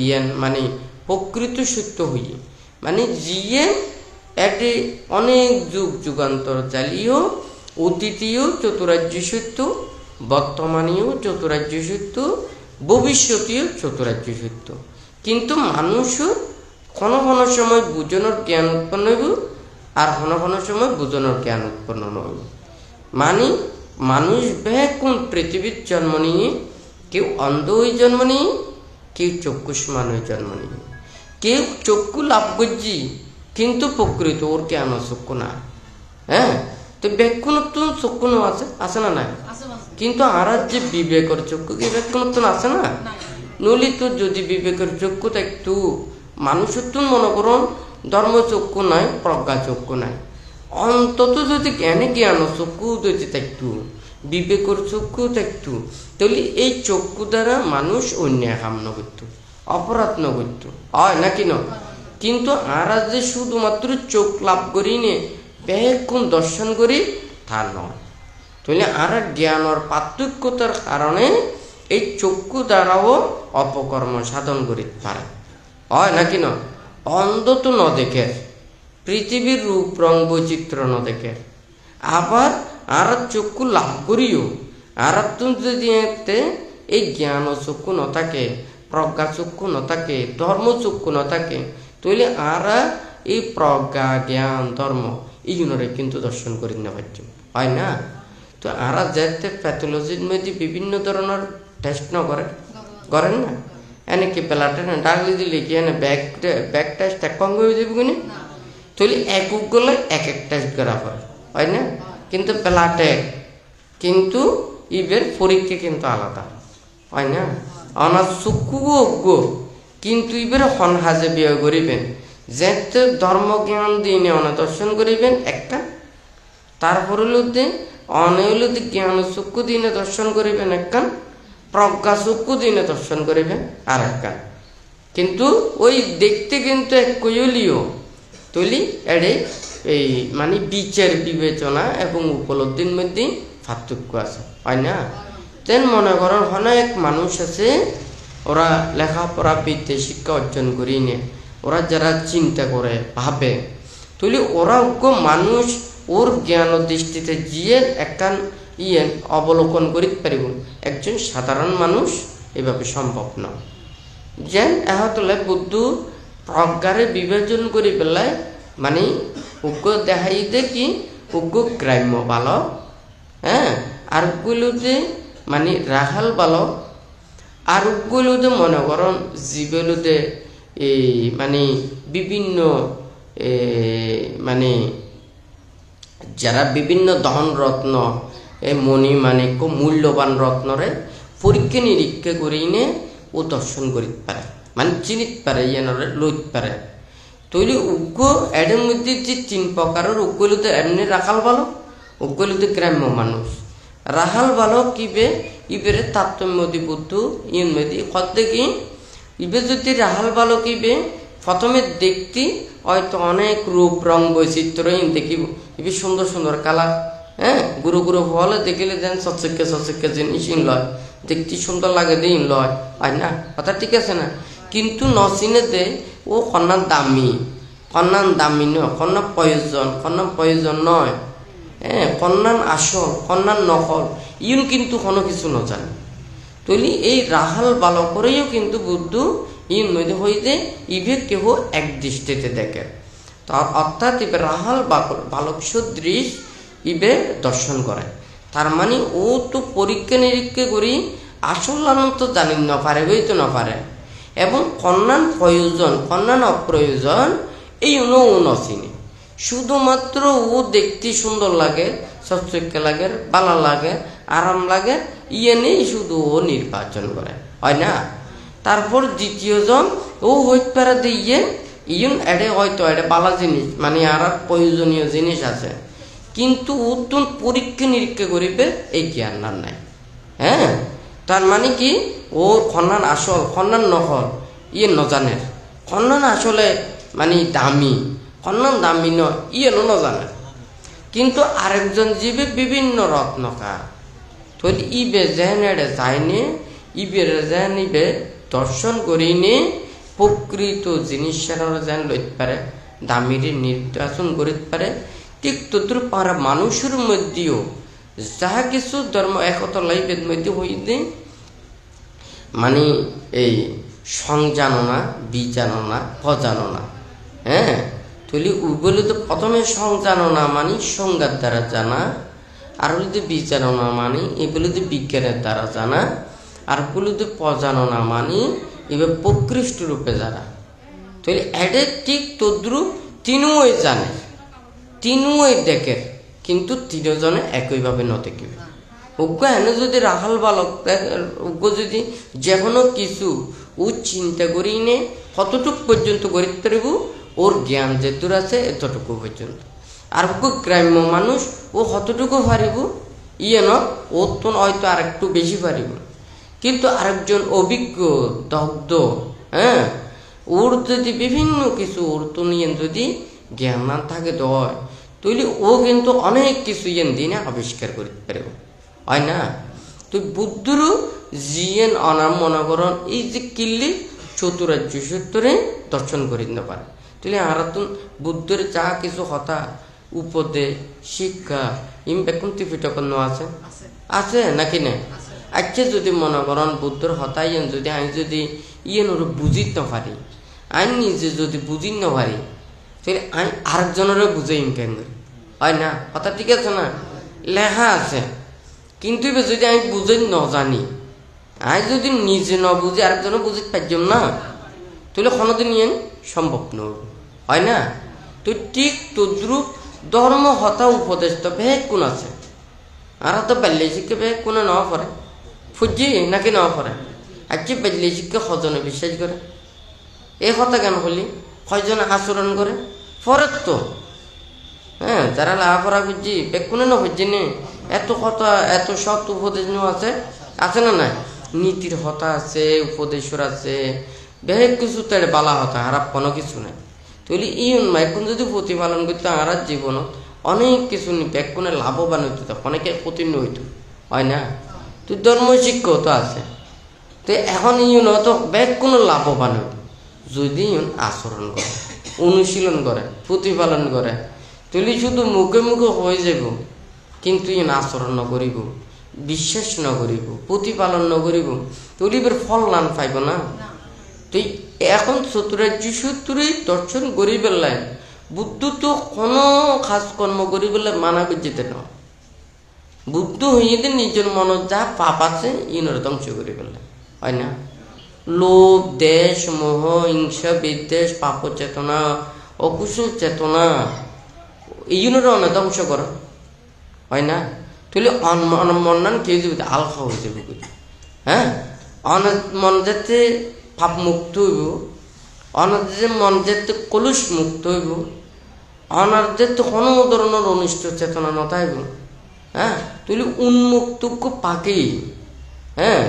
ইয়ান মানে প্রকৃত সত্য হইয়ে মানে জিয়ে একটি অনেক যুগ যুগান্তর চালিয়েও অতীতীয় চতুরাজ্য সত্য, বর্তমানীয় চতুরাজ্য সত্য, ভবিষ্যতীয় চতুরাজ্য সত্য। কিন্তু মানুষ কোনো কোনো সময় বুঝানোর জ্ঞান উৎপন্ন হইব আর কোনো কোনো সময় বুঝানোর জ্ঞান উৎপন্ন নইব। মানে মানুষ কোন পৃথিবীর জন্ম নিয়ে কেউ অন্ধ হয়ে জন্ম নিয়ে, কেউ চক্ষুষ্মান হয়ে জন্ম নিয়ে, কেউ চক্ষু লাভ করছি কিন্তু প্রকৃত ওর জ্ঞান চক্ষু না। হ্যাঁ, তো ব্যাকুণত্বন চক্ষু আছে, আছে না নাই? কিন্তু আর যে বিবেকের চক্ষু কি ব্যাকুণত্বন আছে না? নলি তো যদি বিবেকের চক্ষু একটু মানুষের তো মনে করুন ধর্ম চক্ষু নাই, প্রজ্ঞা চক্ষু নাই, অন্তত যদি জ্ঞানে জ্ঞান চক্ষু যদি থাকতো, বিবেকের চক্ষু থাকতো, তাহলে এই চক্ষু দ্বারা মানুষ অন্যায় কাম ন করত, অপরাধ ন করত, হয় নাকি ন? কিন্তু আর যে শুধুমাত্র চোখ লাভ করি নে বেক্ষণ দর্শন করি তা নয়। তাহলে আর জ্ঞানের পার্থক্যতার কারণে এই চক্ষু দ্বারাও অপকর্ম সাধন করিতে পারে, হয় নাকি ন? অন্ধ তো ন দেখে, পৃথিবীর রূপ রং বৈচিত্র্য ন দেখে, আবার আর চক্ষু লাভ করিও আর যদি এই জ্ঞান চক্ষু ন থাকে, প্রজ্ঞা চক্ষু ন থাকে, ধর্ম চক্ষু ন থাকে, তাহলে আর এই প্রজ্ঞা জ্ঞান ধর্ম ইগুনরে কিন্তু দর্শন করি না পারছি হয় না। তো আরা যেতে প্যাথোলজির মধ্যে বিভিন্ন ধরনের টেস্ট ন করেন না, এনে কি পেলাটে না ডাকলি দিলে কি এনে ব্যাক টেস্ট এক কম হয়ে যাবে কিনে, তাহলে একক গলে এক টেস্ট করা হয় না। কিন্তু পেলাটে কিন্তু ইবের পরীক্ষা কিন্তু আলাদা হয় না। অনার চক্ষু অজ্ঞ কিন্তু ইবের হন হাজে বিয়ে করিবেন, যেতে ধর্মজ্ঞান দিনে অনা দর্শন করিবেন একটা, তারপর হলুদে অনেহলুদ জ্ঞান চক্ষু দিনে দর্শন করিবেন একখান, প্রজ্ঞা চক্ষু দিনে দর্শন করিবেন আর একখান। কিন্তু ওই দেখতে কিন্তু এক কইলিও তৈলি এড়ে এই মানে বিচার বিবেচনা এবং উপলব্ধির মধ্যে পার্থক্য আছে হয় না। তেন মনে করেন অনেক মানুষ আছে ওরা লেখাপড়া বিদ্যে শিক্ষা অর্জন করি নে, ওরা যারা চিন্তা করে ভাবে তৈলি ওরা মানুষ ওর জ্ঞান দৃষ্টিতে গিয়ে একখান অবলোকন করিতে পারিব, একজন সাধারণ মানুষ এভাবে সম্ভব নয়। যেন এহতলে বুদ্ধ প্রজ্ঞারে বিবেচন করি পেলায় মানে উগ্র দেখাই দে কি উগ্র গ্রাম্য বালক, হ্যাঁ, আর গুলোতে মানে রাখাল বালক, আর গুলোতে মনে করেন জীবেলুতে এই মানে বিভিন্ন মানে যারা বিভিন্ন ধন রত্ন মণি মানে মূল্যবান রত্নরে পরীক্ষা নিরীক্ষা করি নে ও দর্শন করিতে পারে, মানে চিনিতে পারে ইয়ানরে লইতে পারে। তৈরি উগ্র এর মধ্যে যে 3 প্রকারের উগ্রলুতে এমনি রাখাল বালক, উগ্রলুতে গ্রাম্য মানুষ। রাখাল বালক কিবে ইবের তারতম্য বুদ্ধ ইন মেদি কদ্দে কি ইবে যদি রাখাল বালক ইবে প্রথমে দেখতি হয়তো অনেক রূপ রং বৈচিত্র্য দেখিব, ইবে সুন্দর সুন্দর কালার, হ্যাঁ, গুরু গুরু ফলে দেখিলে দেন সচেক্কা জিনিস ইন লয়, দেখতে সুন্দর লাগে দিয়ে ইন লয় হয় না, কথা ঠিক আছে না। কিন্তু নচিনে দে ও কন্যার দামি নয়, কন্যা প্রয়োজন নয়, হ্যাঁ, কন্যার আসল কন্যার নকল ইউন কিন্তু কোনো কিছু নজানে। তৈলি এই রাহাল বালকরেও কিন্তু বুদ্ধ ইন মধ্যে হইতে ইভে কেহ এক দৃষ্টিতে দেখে, অর্থাৎ ইবে রাহাল বালক সদৃশ ইবে দর্শন করে। তার মানে ও তো পরীক্ষা নিরীক্ষা করি আসল আনন্দ জানি না পারে হইতে না পারে, এবং কন্যান প্রয়োজন কন্যান অপ্রয়োজন এই ও নচিনে, শুধুমাত্র ও দেখতে সুন্দর লাগে, সচক্ষে লাগে, ভালো লাগে, আরাম লাগে, ইয়ে নেই শুধু ও নির্বাচন করে হয় না। তারপর দ্বিতীয়জন ও হইতে পারে দিয়ে ইয়ন এডে হয়তো এডে বালা জিনিস মানে আর প্রয়োজনীয় জিনিস আছে, কিন্তু ও তো পরীক্ষা নিরীক্ষা করিবে এই জ্ঞান না নাই, হ্যাঁ। তার মানে কি ও কন্যান আসল কন্যান নকল ইয়ে নজানে, কন্যান আসলে মানে দামি কন্যান দামি নয় ইয়ে নজানে। কিন্তু আরেকজন জীবে বিভিন্ন রত্নকা তৈরি ইবে যেন এডে যায়নি ইবের যেন ইবে দর্শন করিনি প্রকৃত জিনিস যেন লইতে পারে, দামির নির্বাচন করিতে পারে। ঠিক তদ্রু পারা মানুষের মধ্যেও যাহা কিছু ধর্ম একতা লাইবের মধ্যে হইতে মানে এই সংজাননা বিজাননা অজাননা, হ্যাঁ, তাহলে ওইগুলো তো প্রথমে সংজাননা মানে সংজ্ঞার দ্বারা জানা, আর হলো বিজাননা মানে এগুলো তো বিজ্ঞানের দ্বারা জানা, আর ওগুলো তো প্রজাননা মানে এবার প্রকৃষ্ট রূপে জানা। তাহলে এডে ঠিক তদ্রুপ তিনুই জানে তিনুই দেখে, কিন্তু তিনজনে একইভাবে ন দেখিবে। অজ্ঞ এনে যদি রাখাল বালক অজ্ঞ যদি যে কোনো কিছু ও চিন্তা করি নে কতটুকু পর্যন্ত করিতে পারিব, ওর জ্ঞান যেদূর আছে এতটুকু পর্যন্ত। আর অজ্ঞ গ্রাম্য মানুষ ও কতটুকু পারিব ইয়ে ন ওর তো হয়তো আর একটু বেশি পারিব, কিন্তু আরেকজন অভিজ্ঞ দগ্ধ, হ্যাঁ, ওর যদি বিভিন্ন কিছু ওর তো নিয়ে যদি জ্ঞান না থাকে তো হয়, তাহলে ও কিন্তু অনেক কিছু ইয়েন দিনে আবিষ্কার করতে পারব হয় না। তো বুদ্ধরও জিয়েন অনার মনে করেন এই যে কিল্লি চতুরাজ্য সূত্রে দর্শন করি না পারে, তাহলে আমরা তো বুদ্ধের যা কিছু হতা উপদেশ শিক্ষা ইমবেকুন ত্রিপিটকন আছে আছে নাকি না। আচ্ছা যদি মনে করেন বুদ্ধর হতা ইয়েন যদি আমি যদি ইয়েন ওর বুঝিত না পারি, আমি নিজে যদি বুঝি না পারি তাহলে আমি আরেকজনেরও বুঝাইম কেন করি হয় না? কথা ঠিক আছে না? লেখা আছে, কিন্তু এবার যদি আমি বুঝে ন জানি, আমি যদি নিজে ন বুঝি আরেকজনও বুঝতে পারতাম না, তাহলে কোনোদিন ইয়ে সম্ভব নয়, হয় না? তো ঠিক তদ্রুপ ধর্ম হতা উপদেশ তো বেশ কোন আছে, আর তো বাল্য শিক্ষা বেশ কোনে নেওয়া পড়ে ফুজি নাকি নেওয়া পড়ে। আজকে বাল্য শিক্ষা সজনে বিশ্বাস করে, এই কথা কেন বলি, কয়জনে আচরণ করে পরে তো। হ্যাঁ, যারা লাফারা বুঝছি বেশ কোনে না বুঝছি নে, এত কথা এত সৎ উপদেশ আছে, আছে না নাই? নীতির হতা আছে, উপদেশের আছে, বেশ কিছু তার বালা হতা, খারাপ কোনো কিছু নাই। তাহলে এই এখন যদি প্রতিপালন করতে আমার জীবনত অনেক কিছু ব্যাগ কোনে লাভবান হইতো, অনেকে প্রতীর্ণ হইতো, হয় না? তুই ধর্ম শিক্ষাও তো আছে, তো এখন ইউন তো ব্যাগ কোনো লাভবান হইতো যদি ইউন আচরণ করে, অনুশীলন করে, প্রতিপালন করে। তুলি শুধু মুখে মুখে হয়ে যাব, কিন্তু ইউন আচরণ নকরিব, বিশ্বাস নকরিব, প্রতিপালন নকরিব, তুলিবের ফল লান পাইব না। তুই এখন চতুরাজ্য সূত্রে দর্শন করি পেলাই, বুদ্ধ তো কোনো খাস কর্ম করি পেলে মানা যেতে না। বুদ্ধ হয়ে নিজের মনে যা পাপ আছে ইনর ধ্বংস করে পেলে, হয় না? লোভ, দেশ, মোহ, হিংসা, বিদ্বেষ, পাপ চেতনা, অকুশল চেতনা, ইউনের অনেক ধ্বংস করা, হয় না? তুই মনান কেউ যাবে আলফা হয়ে যাবে, হ্যাঁ? অনেক মন যাতে পাপ মুক্ত হইব, অনার যে মন যেতে কলুষ মুক্ত হইব, অনার যেতে কোনো ধরনের অনিষ্ট চেতনা নথাইব, হ্যাঁ? তুই উন্মুক্ত পাকেই, হ্যাঁ,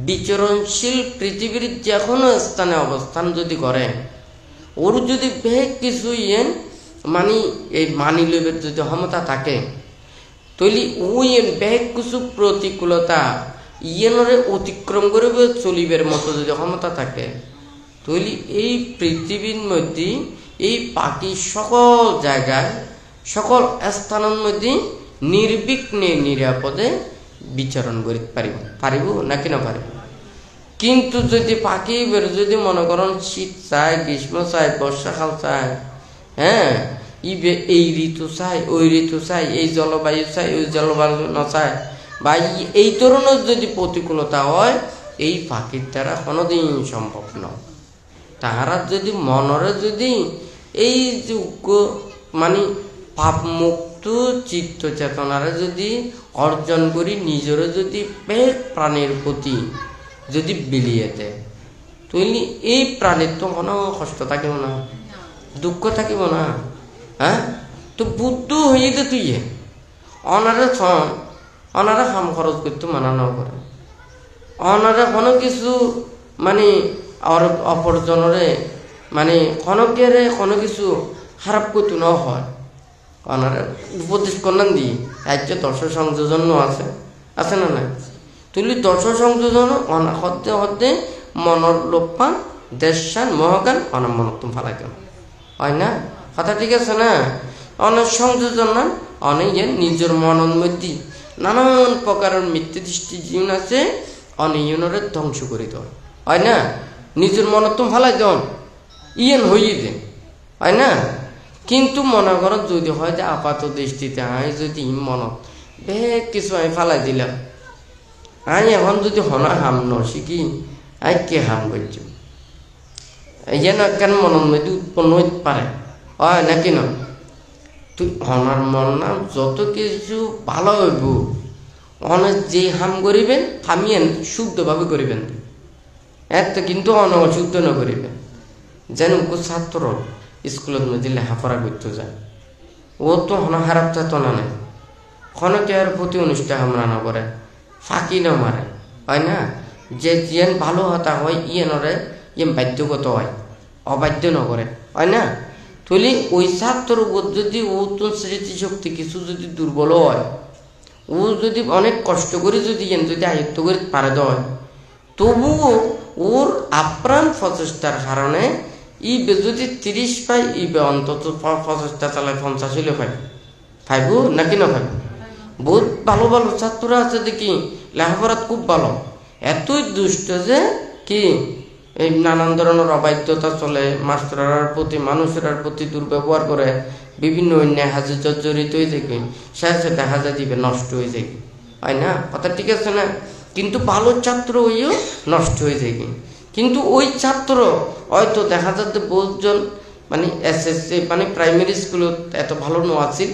বিচরণশীল পৃথিবীর যে কোনো স্থানে অবস্থান যদি করে, ওর যদি বেশ কিছু মানে এই মানি লইবের যদি ক্ষমতা থাকে, তৈলি ওই বেশ কিছু প্রতিকূলতা ইয়েনরে অতিক্রম করবে চলিবের মতো যদি ক্ষমতা থাকে, তৈলি এই পৃথিবীর মধ্যে এই পাখি সকল জায়গায় সকল স্থানের মধ্যে নির্বিঘ্নে নিরাপদে বিচরণ করতে পারিব নাকি না পারিব। কিন্তু যদি পাখি যদি মনে করেন শীত চায়, গ্রীষ্ম চায়, বর্ষাকাল চায়, হ্যাঁ, এই ঋতু চাই, ওই ঋতু চাই, এই জলবায়ু চাই, ওই জলবায়ু নচায়, বা এই ধরনের যদি প্রতিকূলতা হয়, এই পাখির দ্বারা কোনোদিন সম্ভব নয়। তাহারা যদি মনরে যদি এই যোগ্য মানে পাপ মুক্ত চিত্ত চেতনারে যদি অর্জন করি, নিজেরও যদি বেশ প্রাণীর প্রতি যদি বিলিয়ে দেয়, তাহলে এই প্রাণীর তো কোনো কষ্ট থাকিব না, দুঃখ থাকিব না, হ্যাঁ? তো বুদ্ধ হয়ে দে তুই অনারে অনারা হাম খরচ করতে মানা না করে, অনারা কোনো কিছু মানে অপরজনরে মানে খনকেরে কোনো কিছু খারাপ করতে না হয়, অনারা উপদেশ কন্যান দিয়ে রাজ্যে দর্শ সংযোজন আছে, আছে না নাই? তুলি দর্শ সংযোজন হতে হতে মনের লোপান দেশান মহাগান অনার মনত তুমি ফালাই কেন, হয় না? কথা ঠিক আছে না? অনেক সংযোজন না, অনেক নিজের মনের মধ্যে নানান প্রকারের মিথ্যে দৃষ্টি জীবন আছে, অনিয়নরে ধ্বংস করে দেন, হয় না? নিজের মনত তুমি ফালাই দেন, ইয়েন হইয়ে দেন, হয় না? কিন্তু মনে করো যদি হয় যে আপাত দৃষ্টিতে আমি যদি মনত বেশ কিছু আমি ফালাই দিলাম, আমি এখন যদি হনা হাম ন শিখি, আই কে হাম করছ, যেন কেন মনের মধ্যে উৎপন্ন হইতে পারে, হয় নাকি না? তুই হনার মন না যত কিছু ভালো হইব, অনেক যে হাম করিবেন থামিয়েন শুদ্ধভাবে করিবেন, এত কিন্তু অশুদ্ধ না করিবেন। যেন ছাত্র স্কুলের মধ্যে লেখাপড়া করতে যায়, ও তো হনা খারাপ চেতনা নেই, খনকে আর প্রতি অনুষ্ঠান হামলা না করে, ফাঁকি না মারে, হয় না? যে যেন ভালো হতা হয় ইয়েনরে ইয়ে বাধ্যগত হয়, অবাধ্য না করে, হয় না? তাহলে ওই ছাত্র যদি ও তো স্মৃতিশক্তি কিছু যদি দুর্বল হয়, ও যদি অনেক কষ্ট করে যদি আয়ত্ত করে পারে দেয়, তবুও ওর আপ্রাণ প্রচেষ্টার কারণে ই যদি 30 পাই, ই অন্তত প্রচেষ্টা চালায় 50 হলে পাইব নাকি না পাইব? বহুত ভালো ভালো ছাত্ররা আছে দেখি লেখাপড়া খুব ভালো, এতই দুষ্ট যে কি এই নানান ধরনের অবাধ্যতা চলে, মাস্টারের প্রতি মানুষের প্রতি দুর্ব্যবহার করে, বিভিন্ন অন্যায় হাজে জর্জরিত হয়ে যাবে, শেষে দেখা যায় দিবে নষ্ট হয়ে যাবে, হয় না কথা ঠিক আছে না? কিন্তু ভালো ছাত্র হইও নষ্ট হয়ে যাবে। কিন্তু ওই ছাত্র হয়তো দেখা যাচ্ছে বহুজন মানে এসএসসি মানে প্রাইমারি স্কুল এত ভালো আছিল,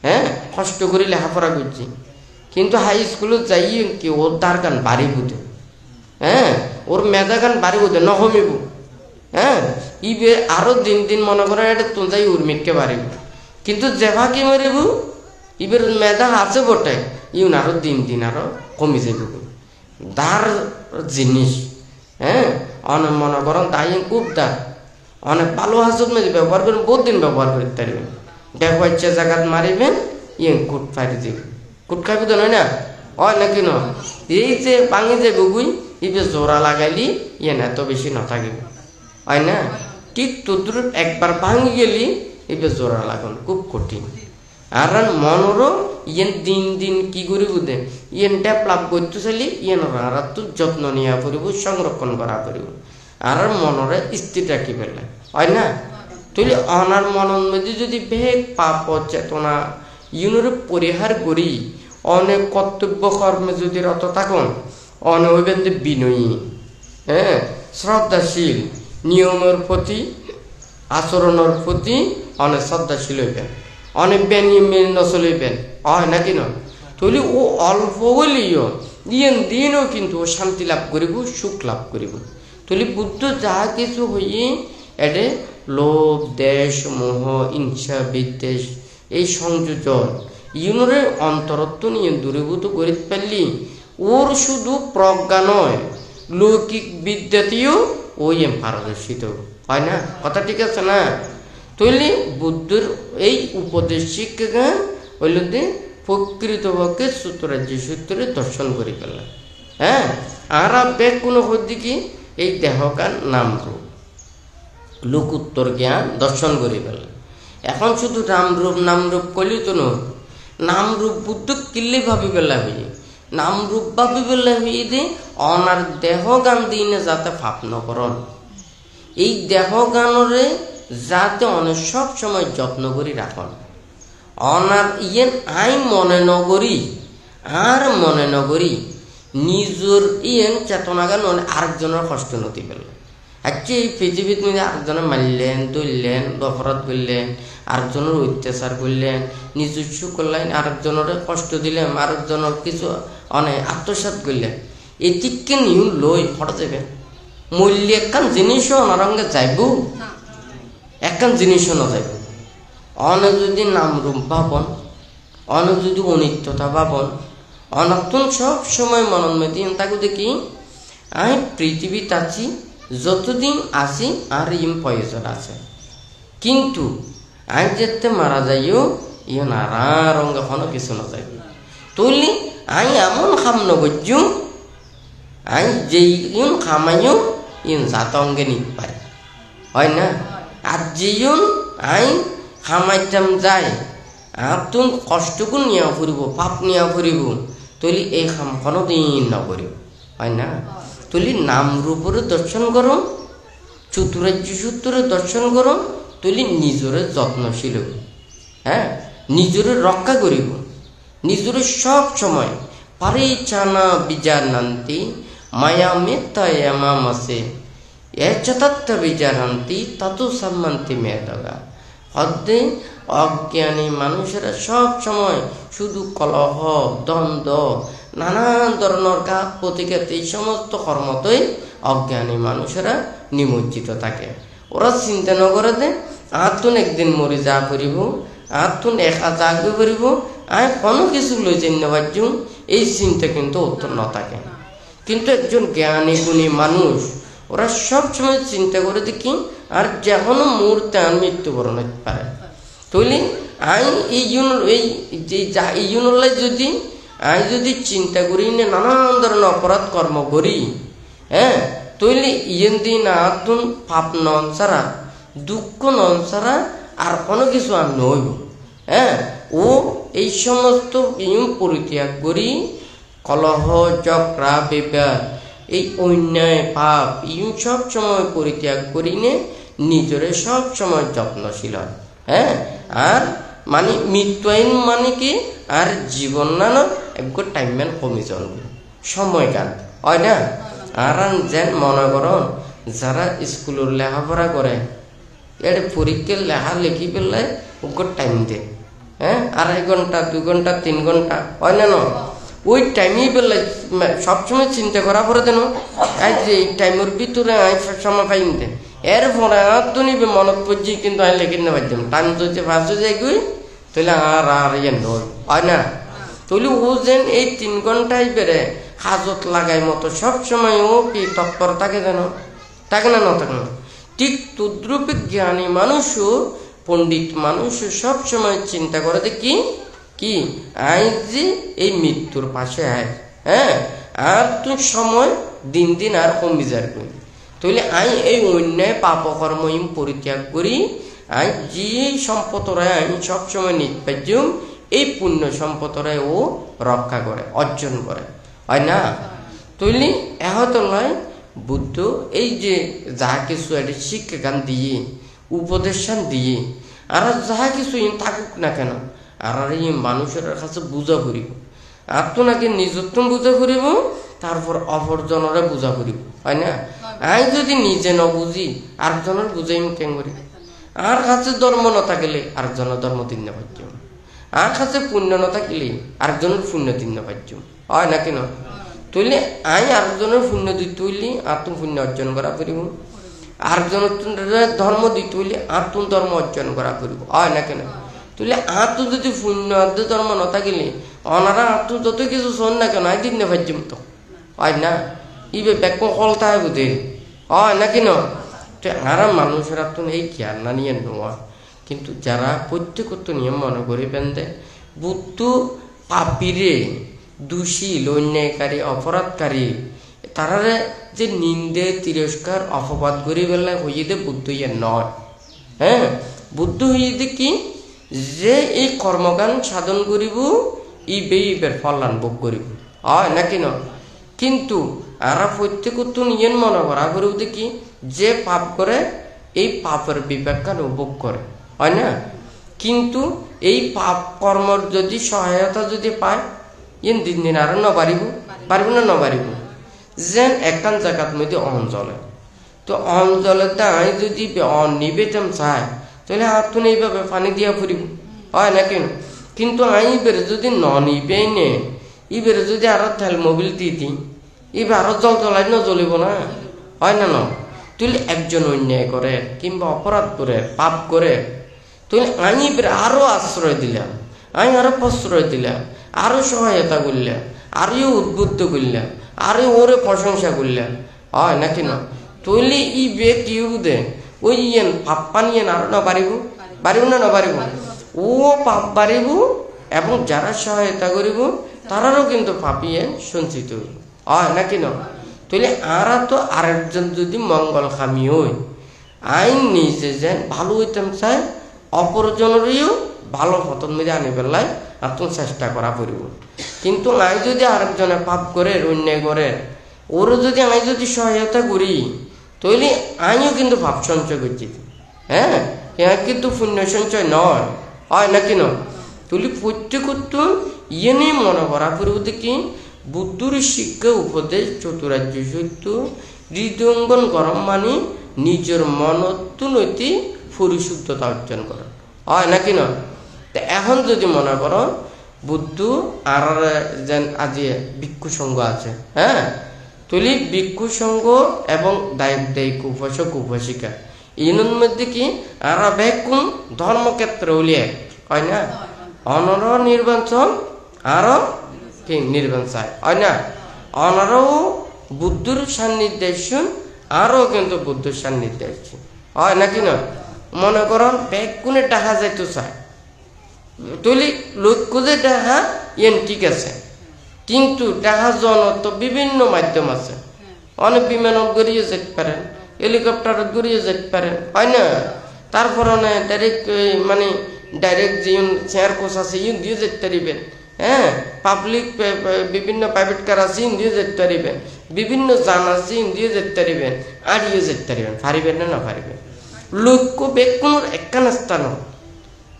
হ্যাঁ কষ্ট করে লেখাপড়া করছি, কিন্তু হাই স্কুলে যাই কি ওর তার গান বাড়ি বুঝে, হ্যাঁ ওর মেধা গান বাড়ি বুঝে নহমিব, হ্যাঁ ইবে আরো দিন দিন মনে করেন এটা তো যাই উর্মিককে বাড়িব, কিন্তু যেভা কি মারিব ইবের মেধা আছে বটে, ইউন আরো দিন দিন আরো কমে যাইব। দার জিনিস, হ্যাঁ অনেক মনে করেন তাই খুব দার, অনেক ভালো হাজত মেজে ব্যবহার করেন, বহুত দিন ব্যবহার করতে পারবেন, দেখো ইচ্ছে জায়গাত মারিবেন ইয়ে কুট ফাইরে দিবেন, কুট খাইব তো নয় না, হয় নাকি ন? এই যে ভাঙি যে গুগুই ইবে জোড়া লাগাইলি ইয়ে এত বেশি না থাকিব, হয় না? ঠিক তোর একবার ভাঙি গেলি এবার জোড়া লাগান খুব কঠিন। আর মনেরও ইয়েন দিন দিন কি করি বুঝে ইয়েন ডেভেলপ করতে চাইলে ইয়েন রাত যত্ন নেওয়া করিব, সংরক্ষণ করা করিব, আর মনরে স্থির রাখি ফেলে, হয় না? তাহলে অনার মনের মধ্যে যদি বেগ পাপ চেতনা ইউনের পরিহার করি, অনেক কর্তব্য কর্মে যদি রত থাকুন, অনেক হইবেন যে বিনয়ী, হ্যাঁ শ্রদ্ধাশীল, নিয়মের প্রতি আচরণের প্রতি অনেক শ্রদ্ধাশীল হইবেন, অনেক বেনিয়ম চলিবেন, হয় নাকি না? তাহলে ও অল্প হইলেও দিন দিনও কিন্তু শান্তি লাভ করিব, সুখ লাভ করিব। তাহলে বুদ্ধ যা কিছু হইয়ে এডে লোভ, দেশ, মোহ, হিংসা, বিদ্বেষ এই সংযোজন ইউনরে অন্তরত্ব নিয়ে দূরীভূত করিতে পারলি ওর শুধু প্রজ্ঞা নয় লৌকিক বিদ্যাতেও ওই পারদর্শিত, হয় না কথা ঠিক আছে না? তাইলে বুদ্ধের এই উপদেশ শিক্ষা হইল যে প্রকৃতপক্ষে সূত্রাজ্য সূত্রে দর্শন করে ফেললাম, হ্যাঁ আর ব্যাগ কোনো হদ্দি কি এই দেহকান নামরূপ লোকুত্তর জ্ঞান দর্শন করে ফেললাম। এখন শুধু নামরূপ নামরূপ করলেই তো নয়, নামরূপ বুদ্ধ কিল্লে ভাবি বেলা হয়ে, নামরূপ ভাবি বেলা হয়ে যে অনার দেহ গান দিনে যাতে ফাপ নকরণ, এই দেহ গানরে যাতে অনেক সব সময় যত্ন করি রাখন, অনার ইয়েন আই মনে নগরী আর মনে নগরী নিজের ইয়েন চেতনা গান আরেকজনের কষ্ট নতি পেল। আজকে এই পৃথিবীর মধ্যে আরেকজনের মারলেন, ধরলেন, অপরাধ করলেন, আরেকজনের অত্যাচার করলেন, নিজস্ব করলেন, আরেকজনের কষ্ট দিলেন, আরেকজনের কিছু অনেক আত্মসাৎ করলেন, এটিকে নিউ লই ফটো যাবে মূল্য একখান জিনিসও অনারঙ্গে যাইব, একখান জিনিসও না যাইব। অনেক যদি নামরূপ ভাবন, অনেক যদি অনিত্যতা ভাবন, অনতুন সব সময় মনন মেদি তাকে দেখি আমি পৃথিবীতে আছি, যতদিন আছি আর ইম প্রয়োজন আছে, কিন্তু আজ যেতে মারা যাইও ইয়ে নারা রঙে কোনো কিছু না যাইব। তুলি আই এমন খাম নগর্য আই যেই ইউন খামাইও ইন জাতঙ্গে নিতে পারে, হয় না? আর যেইন আই খামাইতাম যাই আর তুমি কষ্টকু নিয়া ফুরিব, পাপ নিয়া ফুরিব, তুলি এই খাম কোনো দিন নকরিব, হয় না? তুলি নাম রূপরে দর্শন করো, চতুরাজ্য সূত্রে দর্শন করো, তুলি নিজরে যত্নশীল, হ্যাঁ নিজরে রক্ষা করিব, নিজরে সব সময় পারিচানা বিজানান্তি মায়া মেত্তায়ামাসে এচতত্ত্ব বিজানান্তি তত সম্মান্তি মেদগা। হদ্দে অজ্ঞানী মানুষেরা সব সময় শুধু কলহ, দ্বন্দ্ব, নানান ধরনের ঘাত প্রতিঘাত এই সমস্ত কর্মতেই অজ্ঞানী মানুষেরা নিমজ্জিত থাকে। ওরা চিন্তা নকরে দে আতুন একদিন মরি যা করিব, আতুন একা জাগবে করিব, আয় কোনো কিছু লই যাই নেবার্য, এই চিন্তা কিন্তু উত্তর ন থাকে। কিন্তু একজন জ্ঞানী গুণী মানুষ ওরা সবসময় চিন্তা করে দেখি আর যে কোনো মুহূর্তে আর মৃত্যুবরণ হতে পারে। তাহলে আই এই যদি আই যদি চিন্তা করি না নানান ধরনের অপরাধ কর্ম করি, হ্যাঁ তাহলে ইয়েন দিন আতুন পাপ নন ছাড়া, দুঃখ নন ছাড়া আর কোনো কিছু আর নইব, হ্যাঁ ও এই সমস্ত পরিত্যাগ করি কলহ, চক্রা, বিবাদ, এই অন্যায় পাপ ইউ সব সময় পরিত্যাগ করিনে নিজরে সব সময় যত্নশীল হয়। হ্যাঁ, আর মানে মৃত্যু আইন মানে কি আর জীবন নানো একবার টাইম ম্যান কমে যান সময় গান হয় না। আর যেন মনে করন যারা স্কুলের লেখাপড়া করে এটা পরীক্ষার লেখা লিখি পেলে ওর টাইম দে, হ্যাঁ 2.5 ঘন্টা 2 ঘন্টা 3 ঘন্টা হয় না, ওই টাইমেই পেলে সবসময় চিন্তা করা পরে দেন এই টাইমের ভিতরে সময় পাইম দে, এরপরে আর তো নিবে মনত পড়ছি কিন্তু আমি লিখে নিতে পারতাম টাইম যদি ফার্স্ট যাই গই তাহলে আর ইয়ে নয় হয় না। তাহলে ও যেন এই 3 ঘন্টায় বেড়ে হাজত লাগাই মতো সবসময় ও কি তৎপর থাকে যেন থাকে না থাকে না। ঠিক তদ্রূপে জ্ঞানী মানুষও পণ্ডিত মানুষও সবসময় চিন্তা করে যে কি আই যে এই মৃত্যুর পাশে আয়, হ্যাঁ আর তুই সময় দিন দিন আর কমি যার করি তাহলে আই এই অন্যায় পাপকর্ম পরিত্যাগ করি আই যে সম্পদরায় আমি সবসময় নিপার্যম এই পুণ্য সম্পদরায় ও রক্ষা করে অর্জন করে হয় না। তৈলি এহতলায় বুদ্ধ এই যে যাহা কিছু একটা শিক্ষাগান দিয়ে উপদেশান দিয়ে আর যাহা কিছু থাকুক না কেন আর এই মানুষের কাছে বুঝা করিব আর তো নাকি নিজত্ব বুঝা করিব তারপর অপরজনরে বুঝা করিব হয় না। আমি যদি নিজে ন বুঝি আরেকজনের বুঝাইম কেন করি, আর কাছে ধর্ম ন থাকিলে আরেকজনের ধর্ম দিন না পারছুম, আর কাছে পুণ্য ন থাকিলে আরেকজনের পুণ্য দিন না পারছুম হয় না কেন। তৈলে আই আরেকজনের পুণ্য দিতে হইলে আত্ম পুণ্য অর্জন করা করিব, আরেকজনের ধর্ম দিতে হইলে আত্ম ধর্ম অর্জন করা করিব হয় না কেন। তাহলে আত্ম যদি পুণ্য আত্ম ধর্ম ন থাকিলে অনারা আত্ম যত কিছু শোন না কেন আই দিন না পারছুম তো হয় না। ইবে ব্যাক কলতা বুঝে হয় না কেন। তো আর মানুষের তো এই জ্ঞান না নিয়ে নেওয়া কিন্তু যারা প্রত্যেকত্ব নিয়ম মনে করি পেন্দে বুদ্ধ পাপিরে দোষী অন্যায়কারী অপরাধকারী তারারে যে নিন্দে তিরস্কার অপবাদ করি বেলা হইয়ে দে বুদ্ধ ইয়ে নয়। হ্যাঁ বুদ্ধ হইয়ে দে কি যে এই কর্মগান সাধন করিব ইবের ফলান ভোগ করিব হয় না কেন। কিন্তু আর প্রত্যেকত্ব নিয়ে মনে করা করিব কি যে পাপ করে এই পাপের বিবেকখান ভোগ করে হয় না। কিন্তু এই পাপ কর্মর যদি সহায়তা যদি পায় ইন দিন দিন আর নবারিব পারিব না নবারিব। যেন একখান জায়গাত মধ্যে অঞ্চলে তো অঞ্চলের দাঁড়াই যদি নিবেদন চায় তাহলে হাত তো এইভাবে পানি দিয়া ফুরিব হয় না কেন। কিন্তু আই বেড়ে যদি নিবেই নে ইবেরে যদি আরো তেল মোবিল দিয়ে দিই এবার আরো জল চলাই জ্বলিব না হয় না। তুই একজন অন্যায় করে কিংবা অপরাধ করে পাপ করে তুই আমি আরো আশ্রয় দিলাম, আমি আরো প্রশ্রয় দিলাম, আরো সহায়তা করলাম, আরো উদ্বুদ্ধ করলাম, আরো ওরে প্রশংসা করলাম হয় নাকি না। তৈলি ই বে কি দে ওই ইয়েন পাপ পানিয়েন আরো না পারিব না পারিব ও পাপ বাড়িব এবং যারা সহায়তা করিব তারারও কিন্তু পাপিয়ে সঞ্চিত হয় নাকি না। তাহলে আরা তো আরেকজন যদি মঙ্গল খামি হই আইন নিজে যেন ভালো হইতাম চাই অপরজনেরও ভালো পতন মেরে আনি পেলাই আর তো চেষ্টা করা পড়ব। কিন্তু আমি যদি আরেকজনে পাপ করে অন্যায় করে ওরও যদি আমি যদি সহায়তা করি তাহলে আমিও কিন্তু পাপ সঞ্চয় করছি। হ্যাঁ কিন্তু পুণ্য সঞ্চয় নয় হয় নাকি না। তাহলে প্রত্যেকত্ব ইয়ে নিয়ে মনে করা পড়ব কি বুদ্ধর শিক্ষা উপদেশ চতুরাজ্য সত্য হৃদয়ঙ্গন গরম মানে নিজের মনত্বনৈতি পরিশুদ্ধতা অর্জন করা হয় নাকি না। এখন যদি মনে করো বুদ্ধ আর যেন আজি ভিক্ষু সংঘ আছে, হ্যাঁ তুলি ভিক্ষু সংঘ এবং দায়িক উপাসক উপাসিকা এর মধ্যে কি আর ব্যাকুম ধর্মক্ষেত্রে উলিয়ে হয় না। অনর নির্বাচন আরো কি নির্বাচন হয় না। অনারও বুদ্ধর সান্নিধ্য আরো কিন্তু বুদ্ধর সান্নিধ্য হয় নাকি না। মনে করো ব্যাগ কোনে দেখা যাইতো চায় তুলি লক্ষ্য যে দেখা ইয়েন ঠিক আছে কিন্তু দেখা জন তো বিভিন্ন মাধ্যম আছে, অনেক বিমানত গড়িয়ে যেতে পারেন, হেলিকপ্টারত গড়িয়ে যেতে পারেন হয় না। তারপর ডাইরেক্ট মানে ডাইরেক্ট যে চেয়ার কোচ আছে ইন দিয়ে যেতে পারিবেন, হ্যাঁ পাবলিক বিভিন্ন প্রাইভেট কার আছে ইন দিয়ে যেতে পারিবেন, বিভিন্ন জানাজি ইন্দিও যেতে পারিবেন আড়িও যেতে পারিবেন পারিবেন না পারিবেন লক্ষ্য বেকুনোর একখান স্থান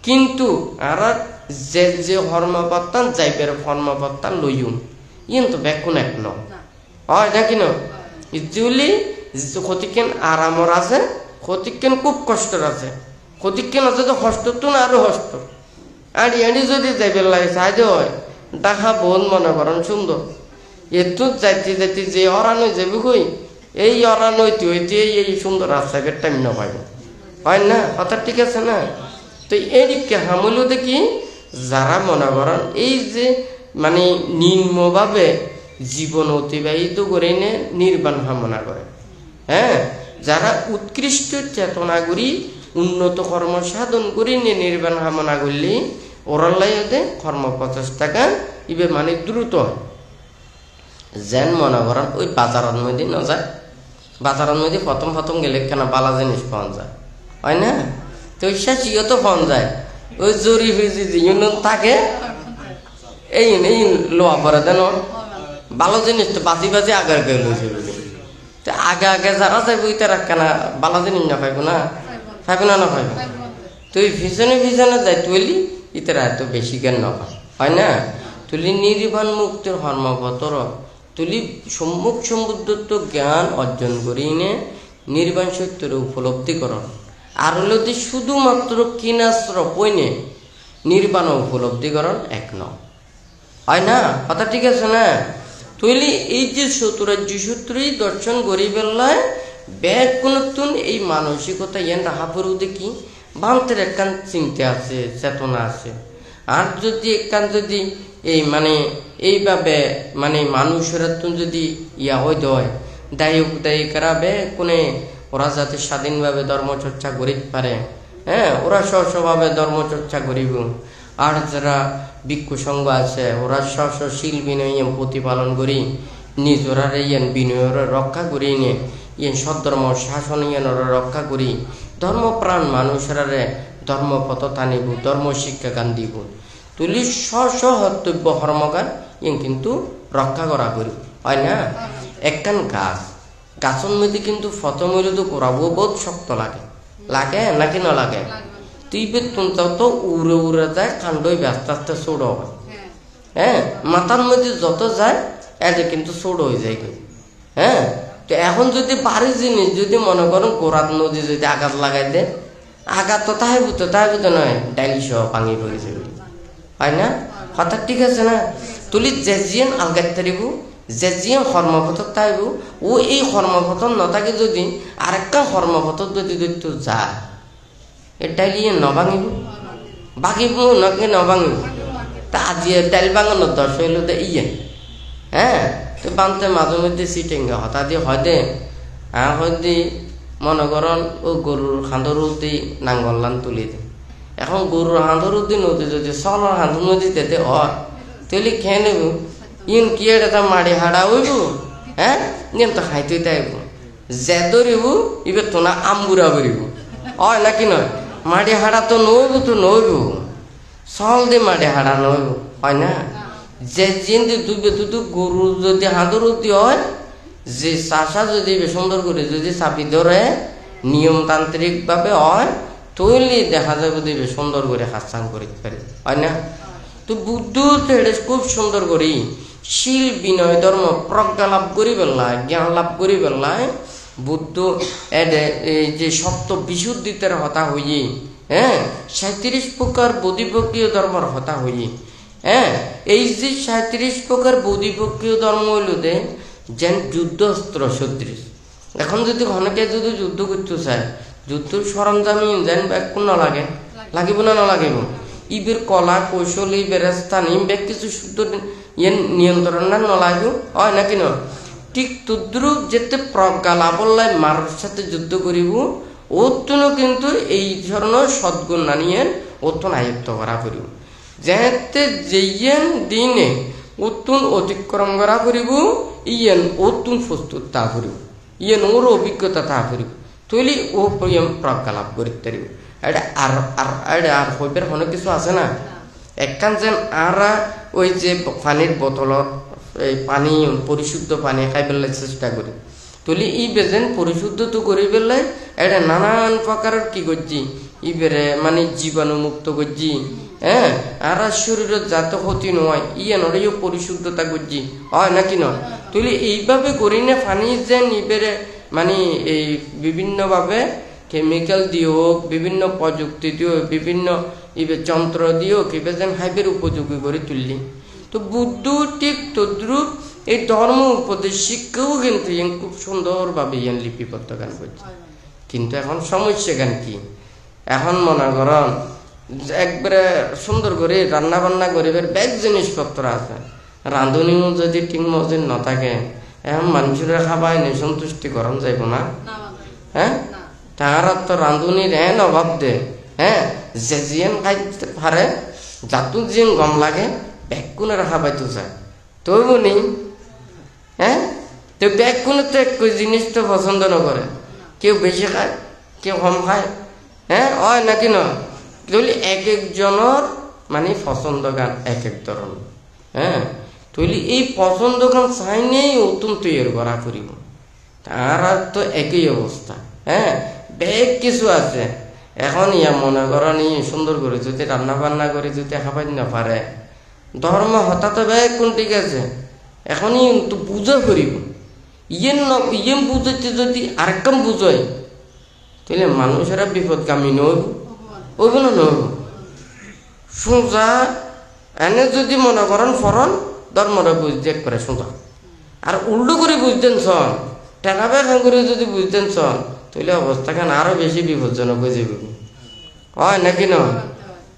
কিন্তু আর যে যে হর্মপত্তান যাইবের হর্মপত্তান লইম কিন্তু বেকুন এক ন হয় নাকি না ইজুলি ক্ষতিকেন আরামর আছে ক্ষতিকেন খুব কষ্টর আছে ক্ষতিকেন আছে তো হস্ত তো না আরো হস্ত আড়ি আড়ি যদি যাইবের লাগে সাহায্য হয় দেখা বোন মনে করেন সুন্দর এত যাইতে যাইতে যে অরান হয়ে যাবে কই এই অরান হইতে হইতে এই সুন্দর রাস্তাঘাট টাইম না পাইব হয় না কথা ঠিক আছে না তো এদিকে হামলো দেখি যারা মনে করেন এই যে মানে নিম্নভাবে জীবন অতিবাহিত করে নে নির্বাণ কামনা করে হ্যাঁ যারা উৎকৃষ্ট চেতনা করি উন্নত কর্ম সাধন করি নে নির্বাণ কামনা করলে ওরালাই ওদের কর্ম প্রচেষ্টাকা ইবে মানে দ্রুত হয় যেন মনে করেন ওই বাজারের মধ্যে না যায় বাজারের মধ্যে প্রথম গেলে কেন বালা জিনিস পাওয়া যায় হয় না তো শেষিও তো পাওয়া যায় ওই জরি ফিজি যিনি থাকে এই লোয়া পরে দেন ভালো জিনিস তো বাজি বাজি আগার গে লইছে তো আগে যারা যাইব তারা কেন ভালো জিনিস না পাইব না পাইব না না পাইব তো ওই ভিজনে যাই তুলি ইতারা এত বেশি জ্ঞান না হয় না তুলি নির্বাণ মুক্তির হর্মপতর তুলি সম্মুখ সমুদ্রত্ব জ্ঞান অর্জন করি নে নির্বাণ সত্যের উপলব্ধি করন আর হলো যে শুধুমাত্র কিনাস্ত্র পইনে নির্বাণ উপলব্ধি করন এক ন হয় না কথা ঠিক আছে না তুইলি এই যে চতুরাজ্য সূত্রই দর্শন করি বেলায় ব্যাগ কোনতুন এই মানসিকতা ইয়ান রাহা পড়ু দেখি বান্তের একখান চিন্তা আছে চেতনা আছে আর যদি একখান যদি এই মানে এইভাবে মানে মানুষের যদি ইয়া হইতে হয় দায়িকারা বে কোনে ওরা যাতে স্বাধীনভাবে ধর্মচর্চা করিতে পারে হ্যাঁ ওরা স্বভাবে ধর্মচর্চা করিব আর যারা ভিক্ষু সংঘ আছে ওরা স্বশীল বিনয় প্রতিপালন করি নিজেরা ইয়ান বিনয়ের রক্ষা করি নে ইয়ান সদ্ধর্ম শাসন ইয়ান রক্ষা করি ধর্মপ্রাণ মানুষেরা ধর্মপথ টানিব ধর্ম শিক্ষা গান দিব তুলি স্বহর্তব্য কর্মগান ইয়ান কিন্তু রক্ষা করা করি হয় না একখান গাছের মধ্যে কিন্তু ফতমূল্য তো করাবো বহুত শক্ত লাগে লাগে নাকি না লাগে তুই বেতনটাও তো উড়ে যায় কাণ্ডই আস্তে আস্তে ছোট হয় হ্যাঁ মাথার মধ্যে যত যায় এটা কিন্তু ছোট হয়ে যায় হ্যাঁ তো এখন যদি বাড়ি জিনিস যদি মনে করেন গোড়াত নদী যদি আঘাত লাগাই দেয় আঘাত তো তাই বুঝতো নয় ডাইলি সহ ভাঙি পড়ে যাবে হয় না কথা ঠিক আছে না তুলি জেজিয়ান আলগাই তারিব জেজিয়ান কর্মপথত তাইব ও এই কর্মপথত নথাকে যদি আরেকটা কর্মপথত যদি দৈত্য যায় ডাইলি নভাঙিব বাগিব নাকি নভাঙিব তা আজি ডাইল ভাঙানোর দশ হইল দে ইয়ে হ্যাঁ তো বানতে মাঝে মধ্যে সিটেঙ্গা হতা দিয়ে হয় দে হয়তো মনে করেন ও গরুর খাঁদর উদ্দি নাঙ্গলান তুলি দে এখন গরুর হাঁদর উদ্দি নদী যদি চলর হাঁদর নদীতে দে হয় তুলি খেয়ে নেব ইন কি এটা মাড়ি হাড়া হইব হ্যাঁ ইন তো খাইতে তাইব যে ধরিব এবার তো না আমবুড়া করিব হয় নাকি নয় মাড়ি হাড়া তো নইব চল দে মাড়ি হাড়া নইব হয় না যে জিন্দি দুবে দুটো গরু যদি হাঁদর উদ্দি হয় যে চাষা যদি সুন্দর করে যদি চাপি ধরে নিয়মতান্ত্রিক ভাবে হয় তৈলি দেখা যাবে দিবে সুন্দর করে হাসান করতে পারে হয় না তো বুদ্ধ খুব সুন্দর করি শীল বিনয় ধর্ম প্রজ্ঞা লাভ করি বেলায় জ্ঞান লাভ করি বেলায় বুদ্ধ এই যে সপ্ত বিশুদ্ধিতের হতা হইয়ে হ্যাঁ 37 প্রকার বোধিপক্ষীয় ধর্মর হতা হইয়ে হ্যাঁ এই যে 37 প্রকার বোধিপক্ষীয় ধর্ম হইল দে যেন যুদ্ধ অস্ত্র সদৃশ এখন যদি অনেকে যদি যুদ্ধ করতে চায় যুদ্ধ সরঞ্জামি যেন ব্যাগ কোন না লাগে লাগিব না না লাগিব ইবের কলা কৌশল ইবের স্থান ইবের কিছু শুদ্ধ নিয়ন্ত্রণ না লাগিব হয় নাকি না ঠিক তদ্রুপ যেতে প্রজ্ঞা লাভল্লায় মার সাথে যুদ্ধ করিব ওতন কিন্তু এই ধরনের সদ্গুণ না নিয়ে ওতন আয়ত্ত করা করিব যেতে যেন দিনে ওতন অতিক্রম করা করিব ইয়েন ওতন প্রস্তুত তা করিব ইয়েন ওর অভিজ্ঞতা তা করিব তৈলি ও প্রজ্ঞা লাভ করতে পারিব এটা আর হইবার অনেক কিছু আছে না একখান যেন আর ওই যে পানির বোতলত এই পানি পরিশুদ্ধ পানি খাই পেলাই চেষ্টা করি তুলি ই বেজেন পরিশুদ্ধ তো করি পেলাই এটা নানান প্রকারের কি করছি ইবেরে মানে জীবাণুমুক্ত করছি হ্যাঁ আর শরীরের যাত ক্ষতি নয় ইয়ে নড়েও পরিশুদ্ধতা করছি হয় নাকি নয় তুলি এইভাবে করি না পানি যেন ইবেরে মানে এই বিভিন্নভাবে কেমিক্যাল দিও বিভিন্ন প্রযুক্তি দিও বিভিন্ন ইবে যন্ত্র দিও কিবে যেন হাইবের উপযোগী করে তুললি তো বুদ্ধ ঠিক তদ্রুপ এই ধর্ম উপদেশ শিক্ষাও কিন্তু খুব সুন্দরভাবে ইয়ান লিপিবদ্ধ গান করছে কিন্তু এখন সমস্যা গান কি এখন মনে করেন একবারে সুন্দর করে রান্না বান্না করিবার ব্যাগ জিনিসপত্র আছে রাঁধুনিও যদি ঠিক মজিন ন থাকে এখন মানুষের খাবাই নেই সন্তুষ্টি গরম যাইব না হ্যাঁ তাহার তো রাঁধুনির এন অভাব দে হ্যাঁ যে জিয়েন খাইতে পারে যাতু জিয়েন গম লাগে ব্যাগ কোনে রাখা পাইতো যায় তবু বনি হ্যাঁ তো ব্যাগ কোনে তো এক জিনিস তো পছন্দ নকরে কেউ বেশি খায় কেউ কম খায় হ্যাঁ হয় নাকি না তাহলে এক একজনের মানে পছন্দ গান এক এক ধরনের হ্যাঁ তাহলে এই পছন্দ গান চাই নেই অতুন তৈরি করা করিব তার তো একই অবস্থা হ্যাঁ ব্যাগ কিছু আছে এখন ইয়া মনে করেন ই সুন্দর করে যদি রান্না বান্না করে যদি খাবার না পারে ধর্ম হঠাৎ ব্যাগ কোন ঠিক আছে এখনই তো বুঝা করিব ইয়েন বুঝাইতে যদি আরেকম বুঝাই তাহলে মানুষেরা বিপদগামী নইব ওইব না নইব সোজা এনে যদি মনে করেন ফরন ধর্মরা বুঝতে একবারে সোজা আর উল্টো করে বুঝতেন সন টেকা বেখান করে যদি বুঝতেন সন তাহলে অবস্থাখান আরো বেশি বিপজ্জনক হয়ে যাবে হয় নাকি নয়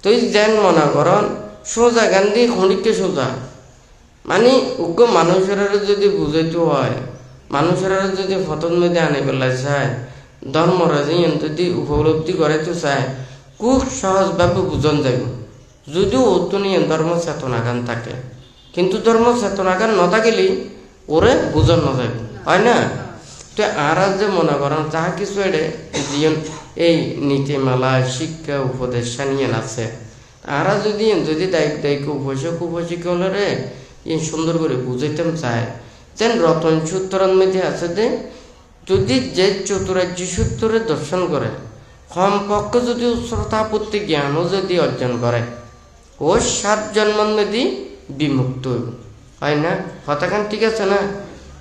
তুই যেন মনে করেন সোজা গান্ধী খনিকে সোজা মানে উগ্র মানুষের যদি বুঝাইতে হয় মানুষের যদি ফতন মেয়েদের আনি পেলাই চায় ধর্মরা যদি উপলব্ধি করাইতে চায় খুব সহজভাবে বুঝন যাব যদিও অতনি ধর্ম চেতনা গান থাকে কিন্তু ধর্ম চেতনা গান ন থাকিলেই ওরে বুঝন ন যাবে হয় না তো আর যে মনে করেন যাহা কিছু এড়ে জীবন এই নীতিমালা শিক্ষা উপদেশ নিয়ে আছে আর যদি দায়িত্ব উপশিক হলে রে সুন্দর করে বুঝাইতাম চায় যেন রতন সূত্রন মেধে আছে যে যদি যে চতুরাজ্য সূত্রে দর্শন করে কমপক্ষে যদি শ্রোতাপত্তি জ্ঞানও যদি অর্জন করে ও 7 জন্মন মেধি বিমুক্ত হইব হয় না কথাখান ঠিক আছে না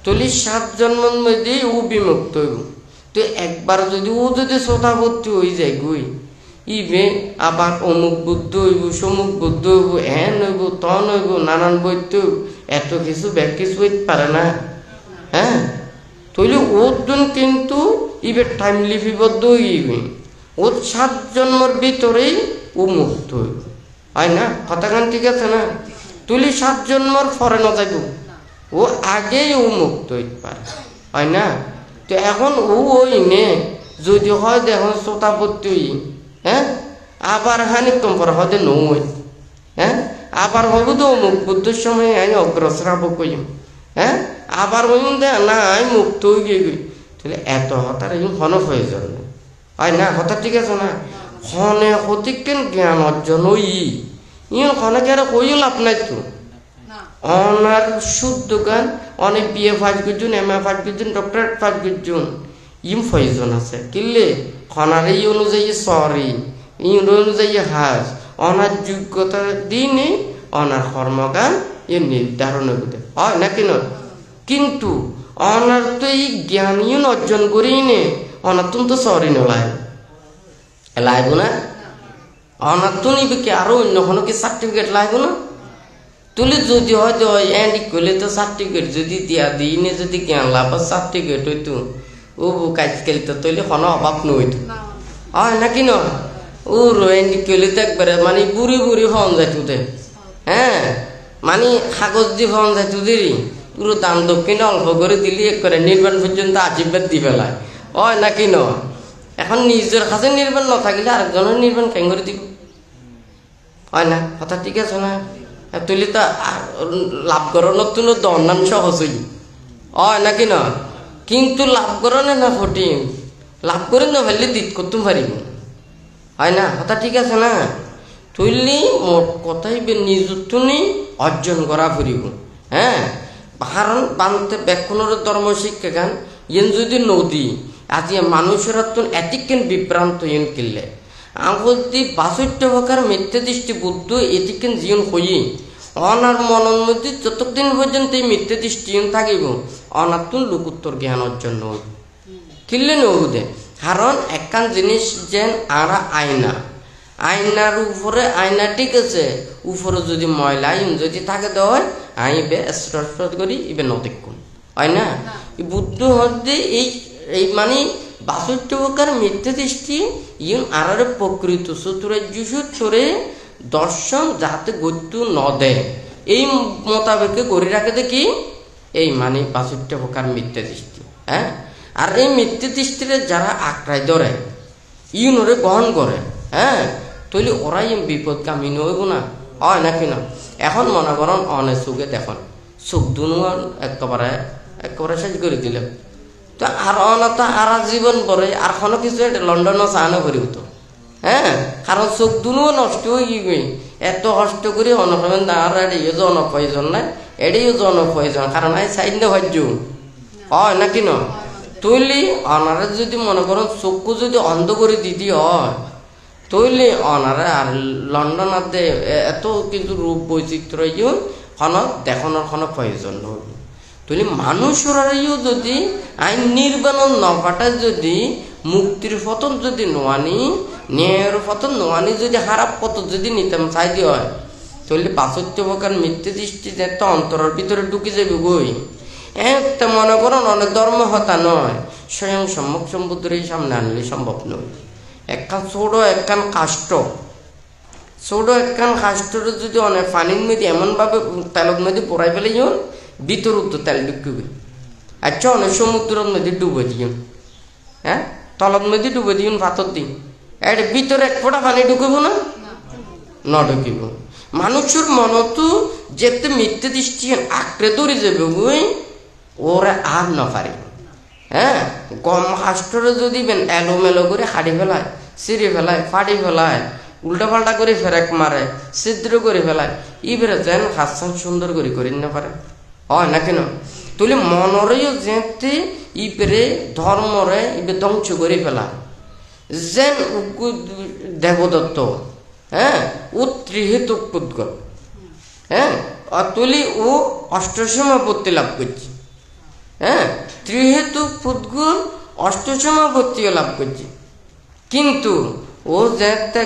তুলি 7 জন্মন মেধি ও বিমুক্ত হইব তো একবার যদি ও যদি শ্রোতাপত্তি হয়ে যায় গুই ইবে আবার অমুক বুদ্ধ হইব সমুক বুদ্ধ হইব এন হইব তন হইব নানান বৈদ্য এত কিছু ব্যাগ কিছু হইতে পারে না হ্যাঁ তাহলে ওর জন্য কিন্তু ইবে টাইম লিপিবদ্ধ হইবে ওর 7 জন্মর ভিতরেই ও মুক্ত হইব হয় না কথাখান ঠিক আছে না তুলি 7 জন্মর পরে না যাইব ও আগেই ও মুক্ত হইতে পারে হয় না তো এখন ও ওই নে যদি হয় দেখুন শ্রোতাপত্তি হ্যাঁ আবার হানিকম পর হতে নই হ্যাঁ আবার হইব তো মুখ বুদ্ধের সময় আমি অগ্রসরাব কইম হ্যাঁ আবার হইম দে না আমি মুক্ত হয়ে গিয়ে গই তাহলে এত হতার হন প্রয়োজন হয় না হতা ঠিক আছে না হনে হতিকেন জ্ঞান অর্জন হনে আর কইও লাভ নাই তো অনার শুদ্ধ গান অনেক বিয়ে ফার্স্ট করছুন MA ফার্স্ট করছুন ডক্টরেট ফার্স্ট করছুন প্রয়োজন আছে কিনলে হনার এই অনুযায়ী সরি এই অনুযায়ী হাজ অনার যোগ্যতা দিনে অনার কর্মগান নির্ধারণ করতে হয় নাকি নয় কিন্তু অনার তো এই জ্ঞানীয় অর্জন করেই নে অনার তো সরি নলাইব লাইব না অনার তো নিবে কি আরো অন্য কোনো কি সার্টিফিকেট লাইব না তুলে যদি হয়তো এন্ড করলে তো সার্টিফিকেট যদি দিয়া দিনে যদি জ্ঞান লাভ সার্টিফিকেট হইতো ও কাজ খেলতো তৈলে কোনো অভাব নইতো হয় নাকি নয় ও রোয়েন্ডি কেলে তো একবারে মানে বুড়ি বুড়ি হন যাইতো দে হ্যাঁ মানে কাগজ দিয়ে হন যাইতো দেরি পুরো দান দক্ষিণে অল্প করে দিলি এক করে নির্বাণ পর্যন্ত আশীর্বাদ দি পেলায় হয় নাকি নয় এখন নিজের কাছে নির্বাণ না থাকলে আরেকজনের নির্বাণ কেন করে দিব হয় না কথা ঠিক আছে না তুলি তো লাভ করানোর তো দন্নান সহজই হয় নাকি নয় কিন্তু লাভ করনে না কঠিন লাভ করে না ফেললে দিত করতে পারিব হয় না কথা ঠিক আছে না তুইলি মোট কথাই নিজত্বনি অর্জন করা ফুরিব হ্যাঁ কারণ বানতে ব্যাকুণের ধর্ম শিক্ষা গান ইয়েন যদি নদী আজ মানুষের এতিকেন বিভ্রান্ত ইয়েন কিনলে আদি বাসত্য প্রকার মিথ্যা দৃষ্টি বুদ্ধ এতিকেন জীবন হই অনার মনের মধ্যে যতদিন পর্যন্ত এই মিথ্যা দৃষ্টি থাকিব অনাতুন লোকোত্তর জ্ঞান অর্জন হইব কিনলে নদে কারণ একখান জিনিস যেন আরা আয়না আয়নার উপরে আয়না ঠিক আছে উপরে যদি ময়লা যদি থাকে দেওয়া আইবে স্পষ্ট করি ইবে নদেক্ষণ হয় না বুদ্ধ হতে এই মানে বাসত্য প্রকার মিথ্যা দৃষ্টি ইন আর প্রকৃত সুতরে দর্শন যাতে গত্য ন দেয় এই মোতাবেকে গড়ে রাখে দেখি এই মানে বাসত্য প্রকার মিথ্যা দৃষ্টি হ্যাঁ আর এই মিথ্যা দৃষ্টিরে যারা আঁকড়ায় ধরে ইউনরে গ্রহণ করে হ্যাঁ তৈলি ওরাই বিপদগামী নইব না হয় নাকি না এখন মনে করেন অনেক চোখে দেখুন চোখ দুনুয়ান একেবারে শেষ করে দিলে তো আর অনত আর জীবন পরে আর কোনো কিছু লন্ডন চানো করি তো হ্যাঁ কারণ চোখ দুনুও নষ্ট হয়ে গিয়ে এত কষ্ট করে অনকমেন আর এড়িয়ে জনপ্রয়োজন নাই এড়িয়েও জনপ্রয়োজন কারণ এই সাইড ভাজ্য হয় নাকি না তৈলি অনারা যদি মনে করেন চক্ষু যদি অন্ধ করে দিদি হয় তৈলি অনারা আর লন্ডন আদে এত কিন্তু রূপ বৈচিত্র্য দেখানোর কোনো প্রয়োজন নয় তৈলি মানুষরাইও যদি আইন নির্বাণন নপাটা যদি মুক্তির পতন যদি নোয়ানি ন্যায়ের পতন নোয়ানি যদি হারাপ পতন যদি নিতাম চাই দিয়ে হয় তৈলি বাসত্য প্রকার মিথ্যে দৃষ্টি তো অন্তরের ভিতরে ঢুকে যাবে গই একটা মনে করেন অনেক ধর্ম হতা নয় স্বয়ং সম্মুখ সম্বুদ্ধের এই সামনে আনলে সম্ভব নয় একখান ছোট একখান কাষ্ট যদি অনেক পানির মধ্যে এমনভাবে তেলের মধ্যে পড়াই ফেলে যান ভিতর উত্তর তেল ঢুকবে আচ্ছা অনেক সমুদ্রের মধ্যে ডুবে দিন হ্যাঁ তলত মধ্যে ডুবে দিন পাথর দিন এর ভিতরে এক ফোঁটা পানি ঢুকব না ঢুকিব মানুষের মনত যেতে মিথ্যে দৃষ্টি আঁকড়ে ধরে যাবে বই ওরা আর না পারে হ্যাঁ গম কাষ্টরে যদি এলোমেলো করে হাড়ি ফেলায় সিঁড়ি ফেলায় ফাড়ি ফেলায় উল্টা পাল্টা করে ফেরেক মারে ছিদ্র করে ফেলায় ইবেরে যেন হাসান সুন্দর করে না পারে হয় না কেন তুলি মনরেও যেতে ইবেরে ধর্মরে ইবে ধ্বংস করে ফেলা যেন দেবদত্ত হ্যাঁ ও ত্রিহেতুক পুদ্গল হ্যাঁ তুলি ও অষ্টসমাপত্তি লাভ করছে হ্যাঁ ত্রিহেতুক পুদ্গল অষ্টসমাপত্তিও লাভ করছে কিন্তু ও যেতে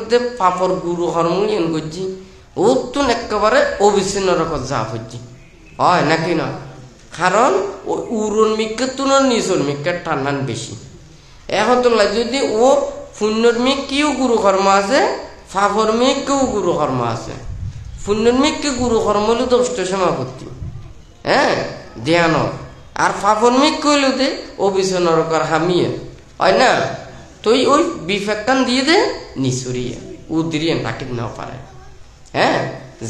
যে পাপর গুরু হরম ইন করছি ও তো একেবারে অবিচ্ছিন্ন রকম জাপ হচ্ছে হয় নাকি না কারণ ও উরন মিকের তুলনার নিচর মিকের টান্নান বেশি এখন তো যদি ও পুণ্যর মিকেও গুরু কর্ম আছে পাপর মিকেও গুরু কর্ম আছে পুণ্যর মিককে গুরু কর্ম হলো তো অষ্টসমাপত্তি হ্যাঁ ধ্যান আর পাপর মিক কইল দে অবিচ্ছিন্ন রকম হামিয়ে হয় না তুই ওই বিফেক্টান দিয়ে দে নিচুরিয়ে উদরিয়ে নাকি না পারে হ্যাঁ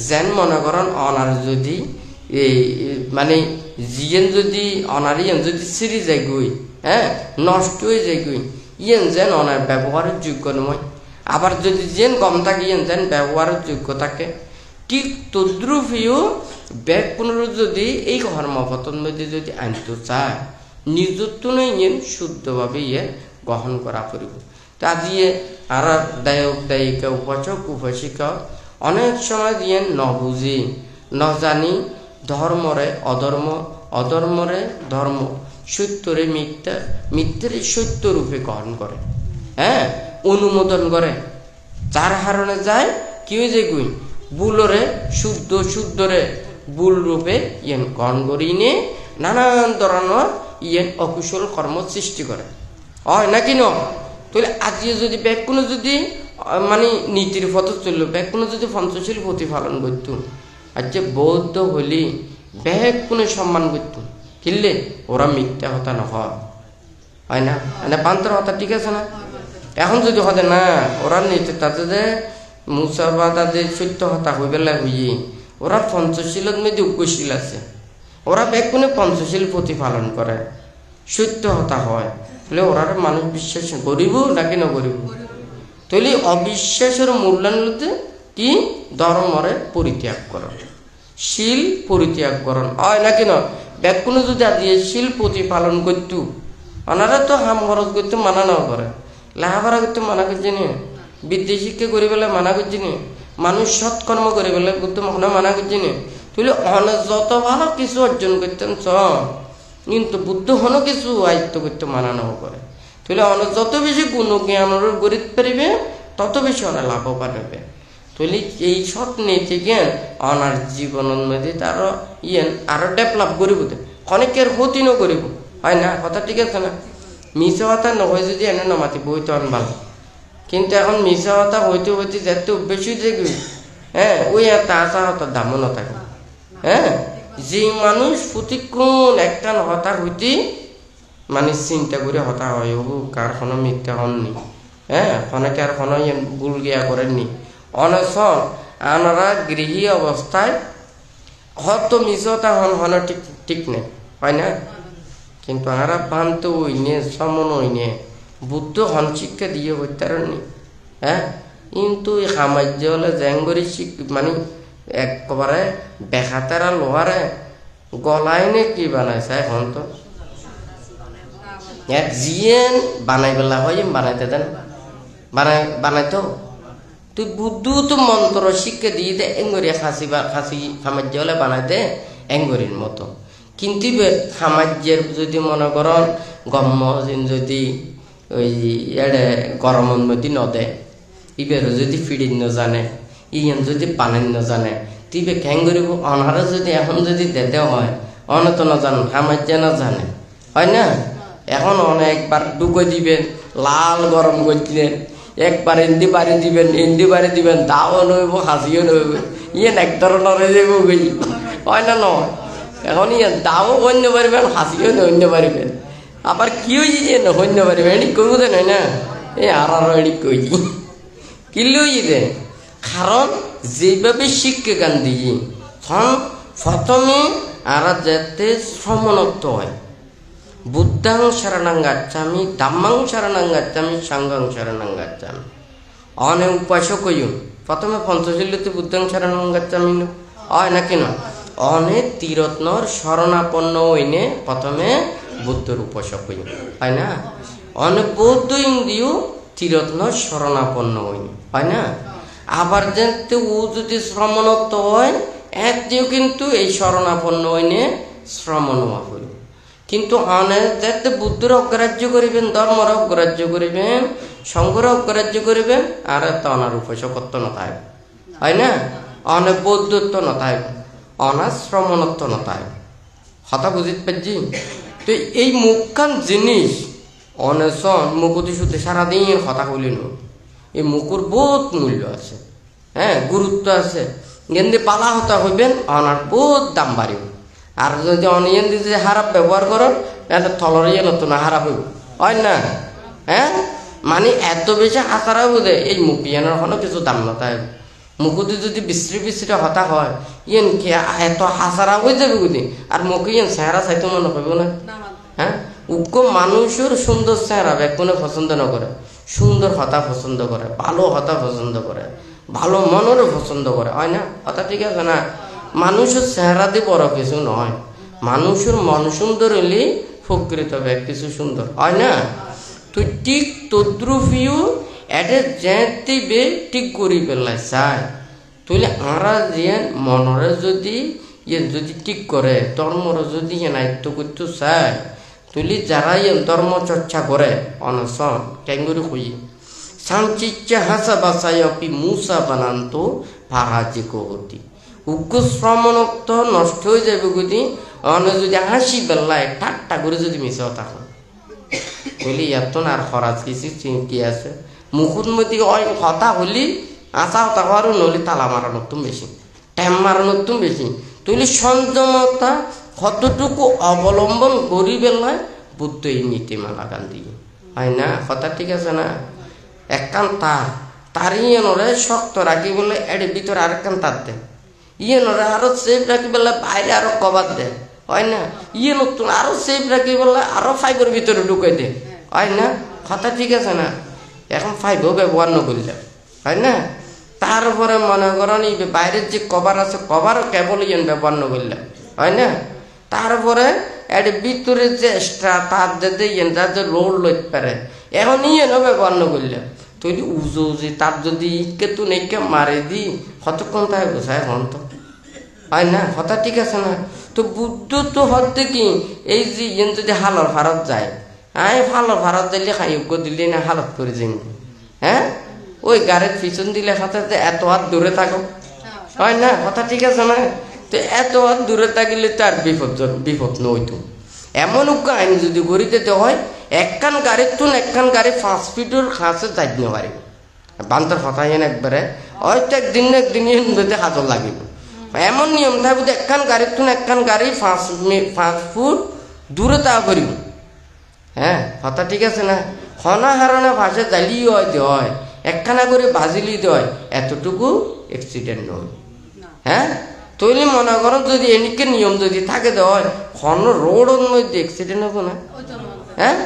যেন মনে করেন অনার যদি এই মানে জিয়েন যদি অনারিয়েন যদি সিঁড়ি যায় গই হ্যাঁ নষ্ট হয়ে যায় গই ইয়েন যেন অনার ব্যবহারের যোগ্য নয় আবার যদি যেন কম থাকে ইয়েন যেন ব্যবহারের যোগ্য থাকে ঠিক তদ্রুপীয় ব্যাগ পুনর যদি এই কর্মপতন মধ্যে যদি আনতে চায় নিজত্ব নয় ইয়েন শুদ্ধভাবে ইয়ে গ্রহণ করা করিব তা দিয়ে আর দায়ক দায়িকা উপাসক উপাসিকা অনেক সময় দিয়ে ন বুঝি ন জানি ধর্মরে অধর্ম অধর্মরে ধর্ম সত্যরে মিথ্যা মিথ্যারে সত্য রূপে গ্রহণ করে হ্যাঁ অনুমোদন করে যার হারণে যায় কি হয়ে যায় গুই বুলরে শুদ্ধরে বুল রূপে ইয়েন গ্রহণ করি নিয়ে নানান ধরনের ইয়েন অকুশল কর্ম সৃষ্টি করে হয় নাকি ন তাহলে আজকে যদি ব্যাকুণ যদি মানে নীতির পথ চলল ব্যাকুণ যদি পঞ্চশীল প্রতিপালন করত আজকে বৌদ্ধ হলি ব্যাকুণে সম্মান করত কিনলে ওরা মিথ্যা হতা না হয় না মানে পান্তর হতা ঠিক আছে না এখন যদি হতে না ওরা নীতি তাতে যে মুসারবা তাদের সত্য হতা হয়ে বেলা হইয়ে ওরা পঞ্চশীলত মধ্যে উপশীল আছে ওরা ব্যাকুণে পঞ্চশীল প্রতিপালন করে সত্য হতা হয় তাহলে ওরা মানুষ বিশ্বাস করিব নাকি না করিব তাহলে অবিশ্বাসের মূল্যায়ন কি ধর্মরে পরিত্যাগ কর শিল পরিত্যাগ করন হয় না কেন ব্যাকুণ যদি আদি শিল প্রতিপালন করতু ওনারা তো হাম খরচ করতে মানা না করে লেখাপড়া করতে মানা করছে নি বিদ্যা শিক্ষা করে পেলে মানা করছে নি মানুষ সৎকর্ম করে পেলে করতে মানা করছে নি তুই অনেক যত ভালো কিছু অর্জন করতেন চ কিন্তু বুদ্ধ হনো কিছু আয়ত্ত করতে মানা নাও করে তুই অনেক যত বেশি গুণ জ্ঞান গরিত পারিবে তত বেশি অনেক লাভবান হবে তুই এই সৎ নীতি জ্ঞান অনার জীবনের মধ্যে তার আরো ডেভেলপ করিব অনেকের ক্ষতিও করিব হয় না কথা ঠিক আছে না মিশা কথা নহয় যদি এনে নমাতি বইতো আন ভালো কিন্তু এখন মিশা কথা হইতে হইতে যেতে বেশি দেখবি হ্যাঁ ওই একটা আশা হতার দামও না থাকে হ্যাঁ যে মানুষ প্রতিক্ষণ একটা হতা হইতে মানে চিন্তা করে হতা হয় ও কার কোনো মিথ্যা হননি হ্যাঁ অনেকে আর কোনো ভুল গিয়া করেননি অনশন আনারা গৃহী অবস্থায় হয়তো মিশতা হন ঠিক ঠিক নেই হয় না কিন্তু আনারা বান্ত ওইনে সমন ওইনে বুদ্ধ হন শিক্ষা দিয়ে হইতারনি হ্যাঁ কিন্তু এই সামাজ্য হলে জেঙ্গরি মানে একবারে বেখাতারা লোহারে গলায় নে কি বানাইছে এখন তো এক জিয়েন বানাই বেলা হয় বানাইতে দেন বানাইতো তুই বুদ্ধ তো মন্ত্র শিক্ষা দিয়ে দে এঙ্গরি খাসি বা খাসি সামাজ্য হলে বানাই দে এঙ্গরির মতো কিন্তু সামাজ্যের যদি মনে করেন গম্ম যদি ওই এড়ে গরমের মধ্যে নদে ইবেরও যদি ফিডিন ন জানে ইয়ান যদি পানেন ন জানে তিবে খ্যাং করিব অনারা যদি এখন যদি দেতে হয় অনে তো না জান সামাজ্য না জানে হয় না এখন অনেকবার ডুকো দিবেন লাল গরম করছিলেন একবার এন্দি বাড়ি দিবেন দাও নইব হাসিও নইব ইয়েন এক ধরনের যাব গই হয় না নয় এখন ইয়ে দাও অন্য পারিবেন হাসিও অন্য পারিবেন আবার কি হয়েছে যে অন্য পারিবেন এটি কইব দেন হয় না এই আর এটি কইছি কিনলে হয়েছে কারণ যেভাবে শিক্ষা গান দিয়ে প্রথমে আর যাতে শ্রমণত্ব হয় বুদ্ধাং শরণাং গচ্ছামি ধম্মাং শরণাং গচ্ছামি সংঘং শরণাং গচ্ছামি অনে উপাসক হইম প্রথমে পঞ্চশীলতে বুদ্ধাং শরণাং গচ্ছামি হয় না কেন অনে তীরত্নর শরণাপন্ন হইনে প্রথমে বুদ্ধর উপাসক হইম হয় না অনে বৌদ্ধ ইন্দ্রিয় তীরত্নর শরণাপন্ন হইনি হয় না আবার যেতে ও যদি শ্রমণত্ব হয় একটিও কিন্তু এই শরণাপন্ন হইনে শ্রমণ হইল কিন্তু অনেক যাতে বুদ্ধর অগ্রাহ্য করিবেন ধর্মর অগ্রাহ্য করিবেন সংঘর অগ্রাহ্য করিবেন আর তো অনার উপাসকত্ব নথায় হয় না অনেক বৌদ্ধত্ব নথায় অনার শ্রমণত্ব নথায় হতা বুঝিতে পারছি তো এই মুখখান জিনিস অনেশন মুকুতি শুদ্ধে সারাদিন কথা কইলেন এই মুকুর বহুত মূল্য আছে হ্যাঁ গুরুত্ব আছে গেন্দে পালা হতা হইবেন অনার বহুত দাম বাড়িব আর যদি অনিয়ন দিয়ে যদি হারাপ ব্যবহার করেন তাহলে থলর ইয়ে নতুন হারাপ হইব হয় না হ্যাঁ মানে এত বেশি হাতারা বোধে এই মুখিয়ানোর কোনো কিছু দাম নথায় মুকুতি যদি বিশ্রী হতা হয় ইয়েন কি এত হাসারা হয়ে যাবে বুঝি আর মুখে ইয়েন চেহারা চাইতে মনে করব না হ্যাঁ উগ্র মানুষের সুন্দর চেহারা ব্যাকুনে পছন্দ না করে সুন্দর হতা পছন্দ করে ভালো হতা পছন্দ করে ভালো মনেরও পছন্দ করে হয় না হতা ঠিক আছে না মানুষের চেহারা দিয়ে বড় কিছু নয় মানুষের মন সুন্দর হলে প্রকৃত কিছু সুন্দর হয় না তুই ঠিক তদ্রুপিও এটা যেতে ঠিক করি পেলাই চাই তুইলে আমরা যে মনরে যদি যদি ঠিক করে ধর্মর যদি নায়িত্ব করতে চায় তুলি যারা ধর্ম চর্চা করে অনশন ক্যাঙ্গুরি খুঁজি সাংচিচ্ছা হাসা বাসায় অপি মুসা বানান্ত ভারাজিক হতি উগ্র শ্রমণত্ব নষ্ট হয়ে যাবে গতি অনে যদি হাসি বেলায় ঠাট্টা করে যদি মিশাও তখন বলি এত আর খরাজ কিছু কি আছে মুখুর মধ্যে হতা হলি আশা হতা হওয়ারও নলি তালা মারানোর তুমি বেশি ট্যাম মারানোর তুমি বেশি তুলি সংযমতা কতটুকু অবলম্বন করি বেলায় বুদ্ধ এই নীতিমালা গান দিয়ে হয় না কথা ঠিক আছে না একখান তার ইয়েনরে শক্ত রাখি বলে এর ভিতরে আরেকখান তার দেয় ইয়েনরে আরো সেফ রাখি বলে বাইরে আরো কভার দেয় হয় না ইয়ে নতুন আরো সেফ রাখি বলে আরো ফাইবার ভিতরে ঢুকাই দেয় হয় না কথা ঠিক আছে না এখন ফাইভও ব্যবহার ন করলে হয় না তা তারপরে মনে করেন এই বাইরের যে কভার আছে কভারও কেবল ইয়েন ব্যবহার করলে হয় না তারপরে এর ভিতরে যে এক্সট্রা তার যে ইয়েন যে রোড লইতে পারে এখন ইয়েনও ব্যবহার করলে তুই উজো উজি তার যদি ইকে তুই নেকে মারে দি কতক্ষণ তাই গোসায় এখন তো হয় না কথা ঠিক আছে না তো বুদ্ধ তো হতে কি এই যে ইয়েন যদি হালর ভারত যায় হালর ভারত দিলে খাইয়োগ্য দিলে না হালত করে যাই হ্যাঁ ওই গাড়ির পিছন দিলে হাতে এত হাত দূরে থাকো হয় না কথা ঠিক আছে না তো এত হাত দূরে থাকিলে তার বিপদ নইতো এমন আইন যদি গড়ি দিতে হয় একখান গাড়ির তুন একখান গাড়ি 5 ফিটের কাছে যাই না পারি বান্তর কথা একবারে হয়তো একদিন বেঁধে হাতর লাগিব এমন নিয়ম থাকবে একখান গাড়ির তুন একখান গাড়ি 5 ফুট দূরে তা করিব হ্যাঁ কথা ঠিক আছে না হনা হারণে ভাষা জ্বালিয়ে হয় একখানা করে বাজিলি দেয় এতটুকু অ্যাক্সিডেন্ট নয় হ্যাঁ তৈলি মনে করো যদি এনিকে নিয়ম যদি থাকে দেয় হন রোডের মধ্যে অ্যাক্সিডেন্ট হবো না হ্যাঁ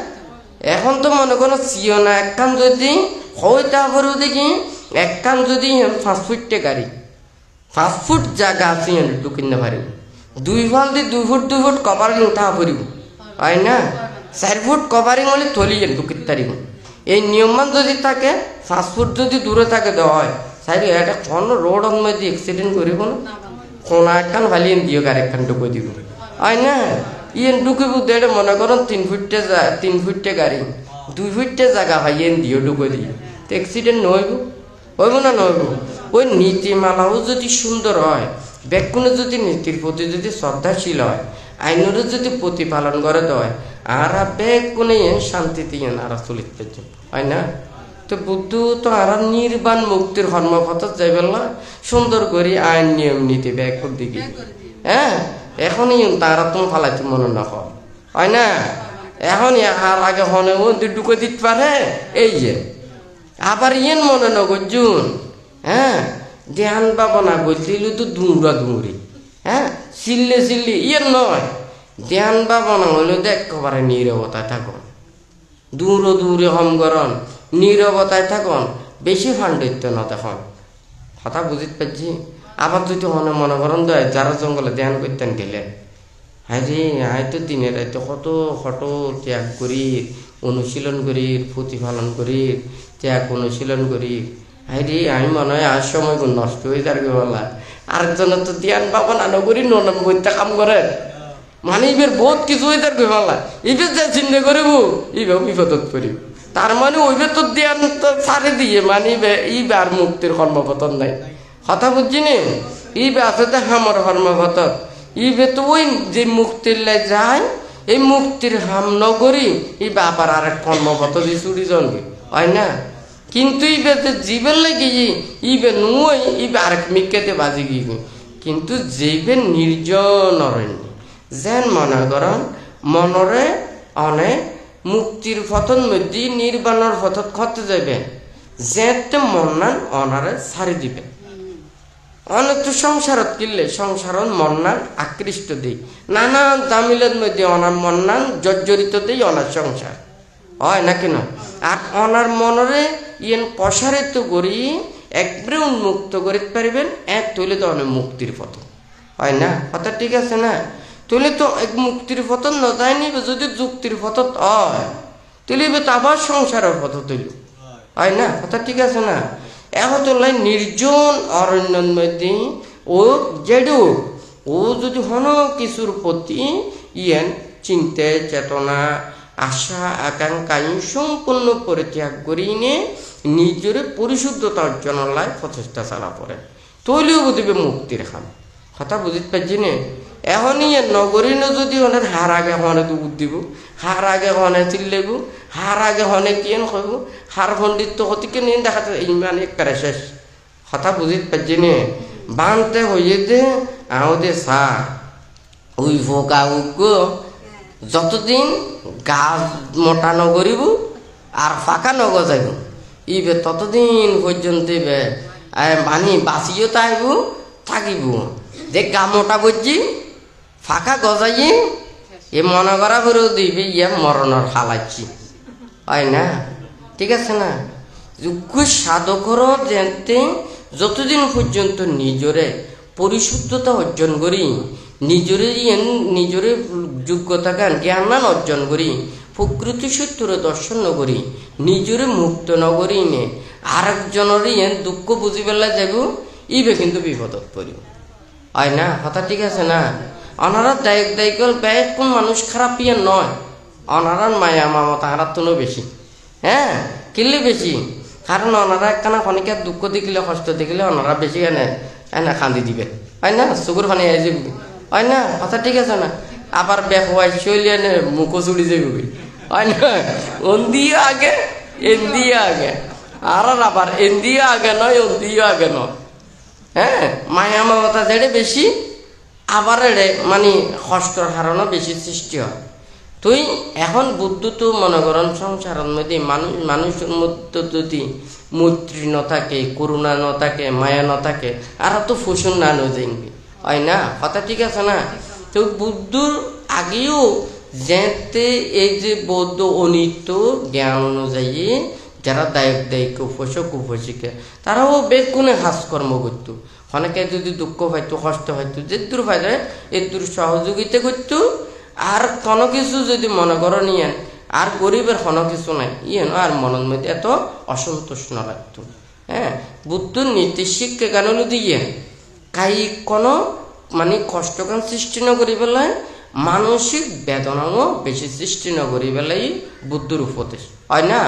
এখন তো মনে করো সিও না একখান যদি হয় তারপরেও দেখি একখান যদি 5 ফুটে গাড়ি 5 ফুট জায়গা আছে ঢুকিন না পারিব 2 ফাল দিয়ে 2 ফুট কভারিং তা করিব হয় না 4 ফুট কভারিং হলে থলিয়ে ঢুকিতে পারিব এই নিয়মমান যদি থাকে 5 ফুট যদি দূরে থাকে দেওয়া হয় সাইড এটা কোন রোডের মধ্যে অ্যাক্সিডেন্ট করিব না কোন একখান ভালিয়ে দিও গাড়ি একখান ঢুকে দিব হয় না ইয়েন ঢুকিব দেড় মনে করো 3 ফুটে গাড়ি 2 ফুটে জায়গা ভাই ইয়েন দিও ঢুকে দিও তো অ্যাক্সিডেন্ট নহইব হইব না নহইব ওই নীতিমালাও যদি সুন্দর হয় ব্যক্তির যদি নীতির প্রতি যদি শ্রদ্ধাশীল হয় আইনেরও যদি প্রতিপালন করে দেয় আর ব্যক্তি শান্তিতে আর চলিত পারছে হয় না তো বুদ্ধ তো আর নির্বাণ মুক্তির কর্মপথ যাই বললা সুন্দর করে আইন নিয়ম নীতি ব্যাকুর দিকে হ্যাঁ এখনই তারা তুমি ফালাইতে মনে না হয় না এখন আর আগে হনে ঢুকে দিতে পারে এই যে আবার ইয়েন মনে নগজুন হ্যাঁ ধ্যান ভাবনা করছিল তো দুমরা দুমরি হ্যাঁ চিল্লি ইয়ের নয় ধ্যান ভাবনা হইলে একেবারে নীরবতায় থাকুন দূরে হমগরণ নীরবতায় থাকুন বেশি ফান্ডিত্য না তখন কথা বুঝতে পারছি আবার যদি মনে করেন দেয় যারা জঙ্গলে ধ্যান করতেন গেলেন হয়তো দিনের রাইতে কত ত্যাগ করি অনুশীলন করি প্রতিপালন করি ত্যাগ অনুশীলন করি আমি মনে হয় আর সময় নষ্ট হয়ে যার বলা আরেকজনের তো ধ্যান ভাবনা নগরী নরম করতে কাম করে মানে ইবের বহুত কিছু হয়ে যার বলা ইবের যা চিন্তা করিব ইবেও বিপদত পড়িব তার মানে ওইবে তো ধ্যান তো ছাড়ে দিয়ে মানে ইবে আর মুক্তির কর্মপতন নাই কথা বুঝছি নি ইবে আছে তো হামর কর্মপতন ইবে তো ওই যে মুক্তির লাই যায় এই মুক্তির হাম নগরী ইবে আবার আর এক কর্মপত দিয়ে চুরি জনবে হয় না কিন্তু ইবে যে জীবের লাগে ইবে নুই ইবে আরেক মিকেতে বাজি গিয়ে কিন্তু জীবে নির্জন অরণ্য যেন মনে করেন মনরে অনেক মুক্তির পথন মধ্যে নির্বাণের পথত খতে যাবে যেতে মন্নান অনারে ছাড়ি দিবে অনেক তো সংসারত কিনলে সংসারত মন্নান আকৃষ্ট দিই নানা জামিলের মধ্যে অনার মন্নান জর্জরিত দিই অনার সংসার হয় না কেন আর অনার মনরে ইয়েন প্রসারিত করি একবারে উন্মুক্ত করিতে পারিবেন এক তৈলে তো অনেক মুক্তির পথ হয় না কথা ঠিক আছে না তুলে তো এক মুক্তির পথন ন যায়নি যদি যুক্তির পথত হয় তুলিবে তো আবার সংসারের পথ তুইল হয় না কথা ঠিক আছে না এখন তোলাই নির্জন অরণ্যের মধ্যে ও যেডু ও যদি হন কিছুর প্রতি ইয়েন চিন্তা চেতনা আশা আকাঙ্ক্ষায় সম্পূর্ণ পরিত্যাগ করি নে নিজের পরিশুদ্ধতা অর্জনের লাই প্রচেষ্টা চালা পড়ে তৈলিও বুঝবে মুক্তির খাম কথা বুঝতে পারছি না এখনই নগরী যদি ওনার হার আগে হনে তো দিব হার আগে হনে চিল্লাইব হার আগে হনে কিয়েন কইব হার পণ্ডিত হতিকে নিয়ে দেখাতে ইমান একবারে শেষ কথা বুঝতে পারছি নে বানতে হইয়ে দে আহদে সা ওই ফোকা উগো যতদিন গাছ মোটা নগরিব আর ফাঁকা নগ যাইব ইবে ততদিন পর্যন্ত ইবে মানি বাঁচিও তাইব থাকিব যে গা মোটা করছি ফাঁকা গজাই এ মনে করা করে দিবি ইয়ে মরণের হালাচ্ছি হয় না ঠিক আছে না যোগ্য সাধকর যেতে যতদিন পর্যন্ত নিজরে পরিশুদ্ধতা অর্জন করি, নিজরে যোগ্যতা জ্ঞান অর্জন করি, প্রকৃতি সূত্র দর্শন করি, নিজরে মুক্ত নগরী নে আরেকজনের দুঃখ বুঝি পেলা যাব, ইবে কিন্তু বিপদত পড়ি। হয় না কথা ঠিক আছে না? অনারা দায়িকল ব্যয় কোন মানুষ খারাপ ইয়ে নয়, অনারার মায়া মামতা হারার তুলো বেশি। হ্যাঁ কিনলে বেশি, কারণ ওনারা একখানা খনিকার দুঃখ দেখিলে কষ্ট দেখিলে ওনারা বেশি এনে কান্দি দিবে। হয় না চকুর খানি আই যাবি। হয় না কথা ঠিক আছে না? আবার বেহওয়াই শৈলী এনে মুখো চুড়ি যাবি। হয় না অন্দিও আগে এন্দিও আগে, আর আবার এন্দিও আগে নয় অন্দিও আগে নয়। হ্যাঁ মায়া মমতা যেড়ে বেশি, আবার এড়ে মানে কষ্টর হারানো বেশি সৃষ্টি হয়। তুই এখন বুদ্ধ তো মনে করেন সংসারের মধ্যে মানুষের মধ্যে যদি মৈত্রী ন থাকে, করুণা ন থাকে, মায়া ন থাকে, আর তো ফুসুন না যাইবি। হয় না কথা ঠিক আছে না? তো বুদ্ধর আগেও যেতে এই যে বৌদ্ধ অনিত্য জ্ঞান অনুযায়ী যারা দায়িক উপসিকা তারাও বেগুনে কাজকর্ম করত। অনেকে যদি দুঃখ পাইতো কষ্ট পাইতো যে দূর পাইলে এর দূর সহযোগিতা করতো। আর কোনো কিছু যদি মনে করো নিয়েন আর গরিবের কোনো কিছু নাই ইয়েন আর মনের মধ্যে এত অসন্তোষ না লাগতো। হ্যাঁ বুদ্ধর নীতি শিক্ষা কেন দিয়ে কাই কোনো মানে কষ্টকান সৃষ্টি না করি পেলায়, মানসিক বেদনাও বেশি সৃষ্টি না করি পেলাই বুদ্ধর উপদেশ। হয় না?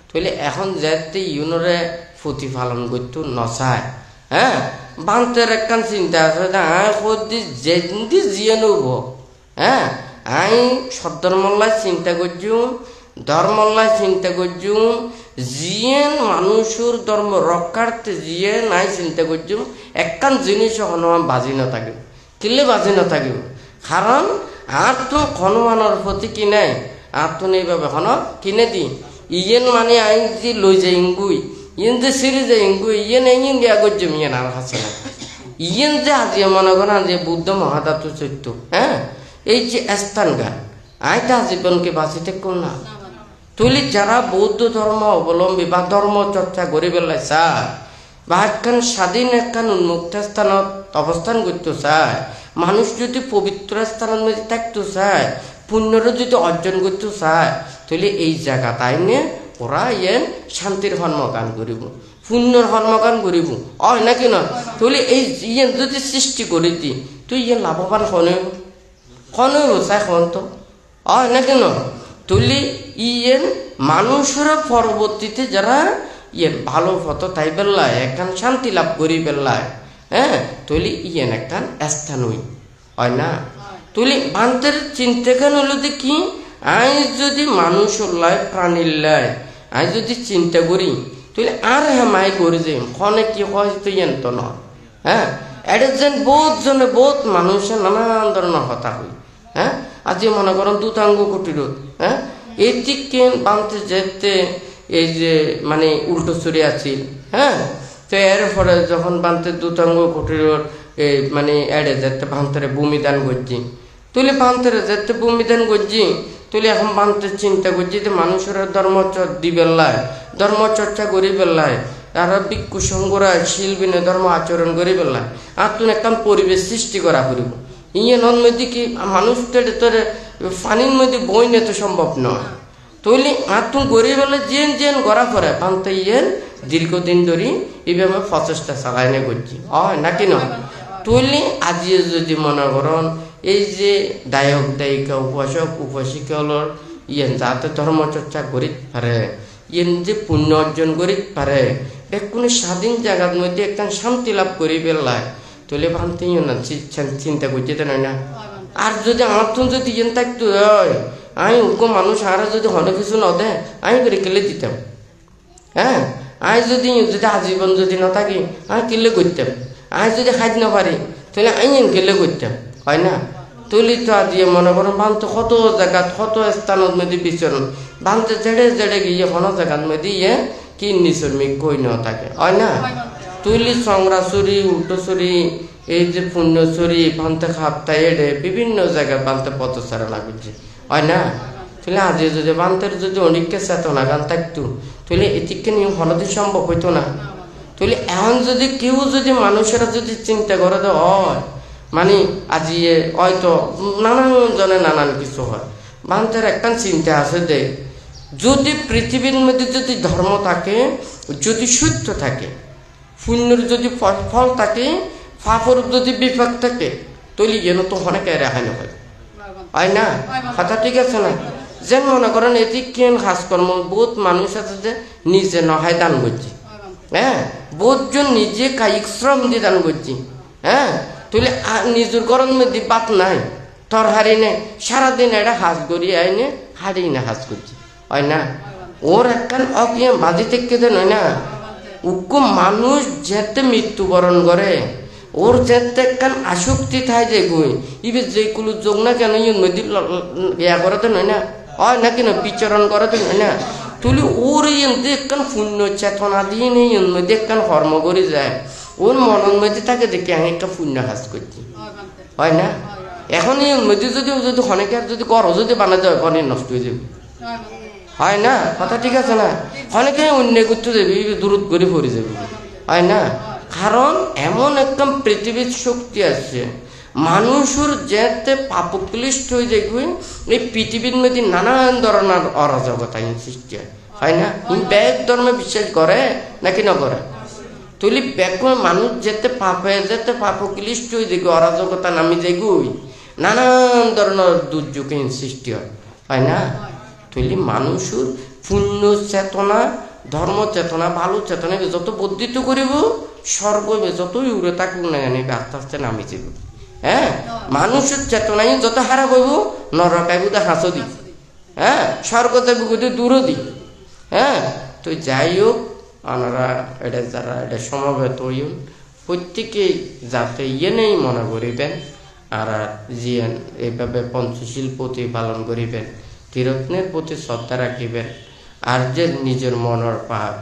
তাহলে এখন যাতে ইউনরে প্রতিপালন করতো নচায়। হ্যাঁ বান্তের একখান চিন্তা আছে যে জিয়ে নব। হ্যাঁ আই সদ্ধর্মল্লায় চিন্তা করছু, ধর্মল্লায় চিন্তা করছু, জিয়েন মানুষের ধর্ম রক্ষার্থে জিয়ে নাই চিন্তা করছু, একখান জিনিস হনুমান বাজি না থাকিব। কিলে বাজি না থাকিব? কারণ আর তো হনুমানের প্রতি কি নাই, আর তো এইভাবে হন কিনে দি ইয়েন মানে আই যে লই যাই ইঙ্গুই ইয়েন যে সিঁড়ি যাই ইঙ্গুই ইয়েন এই ইন্ডিয়া করছু ইয়েন আর আছে না। ইয়েন যে আজিয়ে মনে করেন যে বুদ্ধ মহাদাত চৈত্য, হ্যাঁ এই যে স্থান গান আইটা জীবনকে বাঁচিতে কোন না। তুলি যারা বৌদ্ধ ধর্ম অবলম্বী বা ধর্ম চর্চা করে বেলায় চায় বা একখান স্বাধীন একখান উন্মুক্ত স্থানত অবস্থান করতে চায়, মানুষ যদি পবিত্র স্থানের মধ্যে থাকতে চায়, পুণ্যর যদি অর্জন করতে চায়, তাহলে এই জায়গা তাই নিয়ে ওরা ইয়েন শান্তির কর্মকান করিব, পুণ্যর কর্মকান করিব। হয় নাকি না? তাহলে এই ইয়েন যদি সৃষ্টি করে দি তুই ইয়ে লাভবান হনইব কনইব চাই খন তো। হয় নাকি না? তুলি ইয়েন মানুষের পরবর্তীতে যারা ইয়েন ভালো পথ তাই বেলায় একখান শান্তি লাভ করি বেলায়, হ্যাঁ তুলি ইয়েন একখান স্থান হই। হয় না? তুলি বান্তের চিন্তা কেন হলো যে কি আই যদি মানুষের লাই প্রাণীর লাই আই যদি চিন্তা করি তুলি আর হেমাই করে যাই কনে কি হয় তো ইয়েন তো নয়। হ্যাঁ এটা যেন বহুত জনে বহুত মানুষের নানান ধরনের কথা হই। হ্যাঁ আজি মনে করেন দুতাঙ্গ কুটিরত, হ্যাঁ এই দিকে বানতে যেতে এই যে মানে উল্টো চুরি আছিল। হ্যাঁ তো এর পরে যখন বানতে দুতাঙ্গ কুটিরত এই মানে এড়ে যেতে বান্তরে ভূমিদান করছি, তুলে বান্তরে যেতে ভূমিদান করছি, তুলে এখন বানতে চিন্তা করছি যে মানুষের দিবেলায় ধর্মচর্চা করি বেলায় তারা ভিক্ষু সংঘরা শিল্পীনে ধর্ম আচরণ করি বেলায় আর তুমি একটা পরিবেশ সৃষ্টি করা করিব। ইয়েন মধ্যে কি মানুষ তোর পানির মধ্যে বই নিতে সম্ভব নয়। তৈলি আর তুমি গরিব বেলা যেন গড়া করে বানতে ইয়েন দীর্ঘদিন ধরে এইভাবে প্রচেষ্টা চালাই না করছি। হয় নাকি নয়? তৈলি আজিয়ে যদি মনে করেন এই যে দায়িকা উপাসক উপাসিকা হলর ইয়েন যাতে ধর্মচর্চা করি পারে, ইয়েন যে পুণ্য অর্জন করি পারে, কোনো স্বাধীন জায়গার মধ্যে একটা শান্তি লাভ করি বেলায় তুলে ভাবতে না চিন্তা করতে নয় না। আর যদি আমার তো যদি ইয়েন থাকতো হয় আমি উগ্র মানুষ আর যদি অনেক কিছু ন দেয় আমি করে কেলে দিতাম। হ্যাঁ আমি যদি আজীবন যদি না থাকি আমি কেলে করতাম, আমি যদি খাইতে না পারি তাহলে আমি কেলে করতাম। হয় না? তুলি তো আজ মনে করেন বানতে কত জায়গা কত স্থানের মধ্যে বিচরণ বানতে জেড়ে গিয়ে কোনো জায়গার মধ্যে ইয়ে কি নিশ্রমিক কই ন থাকে। হয় না? তুলি সংরা চুরি উল্টো চুরি এই যে পুণ্য চুরি বানতে খাপতা এড়ে বিভিন্ন জায়গায় বানতে পথচারা লাগছে। হয় না? তাহলে আজ যদি বান্তের যদি অনেককে চেতনা গান থাকতো তাহলে এটিকে নিয়ে হলদি সম্ভব হইতো না। তাহলে এখন যদি কেউ যদি মানুষেরা যদি চিন্তা করে তো হয় মানে আজি হয়তো নানান জনে নানান কিছু হয় বান্তের একটা চিন্তা আছে যে যদি পৃথিবীর মধ্যে যদি ধর্ম থাকে যদি সত্য থাকে পুণ্যের যদি ফল থাকে পাপের যদি বিপাক থাকে তাহলে যেন তো অনেক রেহাই হয় না কথা ঠিক আছে না যেন মনে করেন এটি কেন কাজকর্ম বহুত মানুষ আছে যে নিজে নহায় দান করছে হ্যাঁ বহুতজন নিজে কায়িক শ্রম দিয়ে দান করছি হ্যাঁ তাহলে নিজের গরম মধ্যে বাত নাই তর হারি নেই সারাদিন এটা হাজ করিয়ে আইনে হারিয়ে না হাজ করছি হয় না ওর একখান অকিয়া বাজি থেকে দেন হয় না উক্কু মানুষ যেতে মৃত্যুবরণ করে ওর যেতে একখান আসক্তি থাই যে গুই ইবে যেগুলো যোগ না কেন নদী ইয়া করে দেন হয় না হয় না কেন বিচরণ করে দেন হয় না তুলি ওর একখান পুণ্য চেতনা দিয়ে নেই মধ্যে একখান কর্ম করে যায় ওর মনের মধ্যে থাকে দেখে আমি একটা পুণ্য হাজ করছি হয় না এখন এই মধ্যে যদি অনেকের যদি কর যদি বানাতে হয় অনেক নষ্ট হয়ে যাবে হয় না কথা ঠিক আছে না অনেকে অন্য করতে যাবে দূরত করে পড়ে যাবে হয় না কারণ এমন একদম পৃথিবীর শক্তি আছে মানুষের যেতে পাপক্লিষ্ট হয়ে যাবে এই পৃথিবীর মধ্যে নানান ধরনের অরাজকতা সৃষ্টি হয় না ব্যাগ ধর্মে বিশ্বাস করে নাকি না করে তুলি ব্যাগ মানুষ যেতে পাপে যেতে পাপক্লিষ্ট হয়ে যাবে অরাজকতা নামি যাগুই নানান ধরনের দুর্যোগ সৃষ্টি হয় না তুলি মানুষের পুণ্য চেতনা ধর্ম চেতনা ভালো চেতনাকে যত বর্ধিত করিব স্বর্গ যতই উড়ে থাকুক না কেন আস্তে আস্তে নামি যাব হ্যাঁ মানুষের চেতনাই যত হারা করব নরক আইব হাসো দি হ্যাঁ স্বর্গ যাবি কোথাও দূরও দি হ্যাঁ তো যাই হোক ওনারা এটা যারা এটা সমবেত হইন প্রত্যেকেই যাতে ইয়েনেই মনে করিবেন আর জিয়ান এইভাবে পঞ্চশীল প্রতিপালন করিবেন তীরত্নের প্রতি শ্রদ্ধা রাখিবেন আর যে নিজের মনের পাপ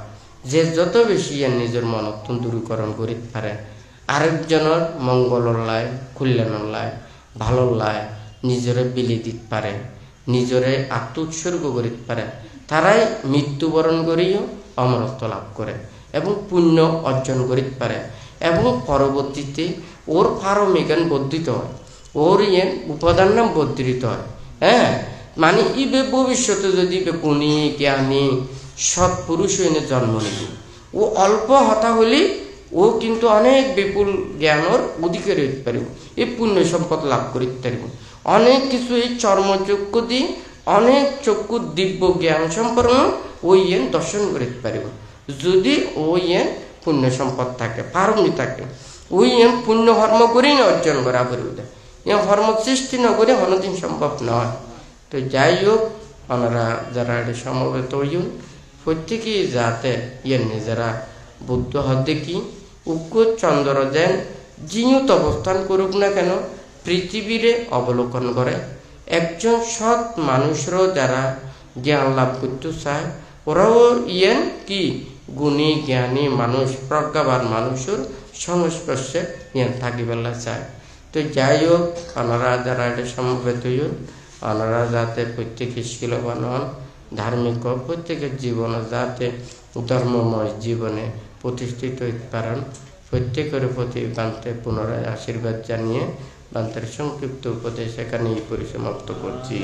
যে যত বেশি নিজের মনত দূরীকরণ করিতে পারে আরেকজনের মঙ্গলর লাই কল্যাণর লাই ভালোর লাই নিজরে বিলি দিতে পারে নিজরে আত্ম উৎসর্গ করিতে পারে তারাই মৃত্যুবরণ করিও অমরত্ব লাভ করে এবং পুণ্য অর্জন করিতে পারে এবং পরবর্তীতে ওর পারমিকান বর্ধিত হয় ওর উপাদান নাম বর্ধিত হয় হ্যাঁ মানে ইবে ভবিষ্যতে যদি গুণী জ্ঞানী সৎপুরুষ হইনে জন্ম নিব ও অল্প হতা হলে ও কিন্তু অনেক বিপুল জ্ঞানের অধিকারী হইতে পারিব এই পুণ্য সম্পদ লাভ করিতে পারিব অনেক কিছু এই চর্মচক্ষু দিয়ে অনেক চক্ষু দিব্য জ্ঞান সম্পন্ন ওই দর্শন করিতে পারিব যদি ওই পুণ্য সম্পদ থাকে পারমি থাকে ওই পুণ্য কর্ম করেই না অর্জন করা পারিব কর্ম সৃষ্টি না করে অন্যদিন সম্ভব নয় তো যাই হোক ওনারা যারা এটা সমবেত হইন প্রত্যেকেই যাতে নিজেরা বুদ্ধ হতে কি উগ্র চন্দ্র যেন জিনিত অবস্থান করুক না কেন পৃথিবীরে অবলোকন করে একজন সৎ মানুষরাও যারা জ্ঞান লাভ করতে চায় ওরাও কি গুণী জ্ঞানী মানুষ প্রজ্ঞাবান মানুষের সংস্পর্শে থাকিবেলা চায় তো যাই হোক ওনারা যারা এটা সমবেত হইন ওনারা যাতে প্রত্যেকে শীলবান হন ধার্মিক প্রত্যেকের জীবনে যাতে ধর্মময় জীবনে প্রতিষ্ঠিত হইতে পারেন প্রত্যেকের প্রতি বান্তে পুনরায় আশীর্বাদ জানিয়ে বান্তের সংক্ষিপ্ত উপদেশ এখানেই পরিসমাপ্ত করছি।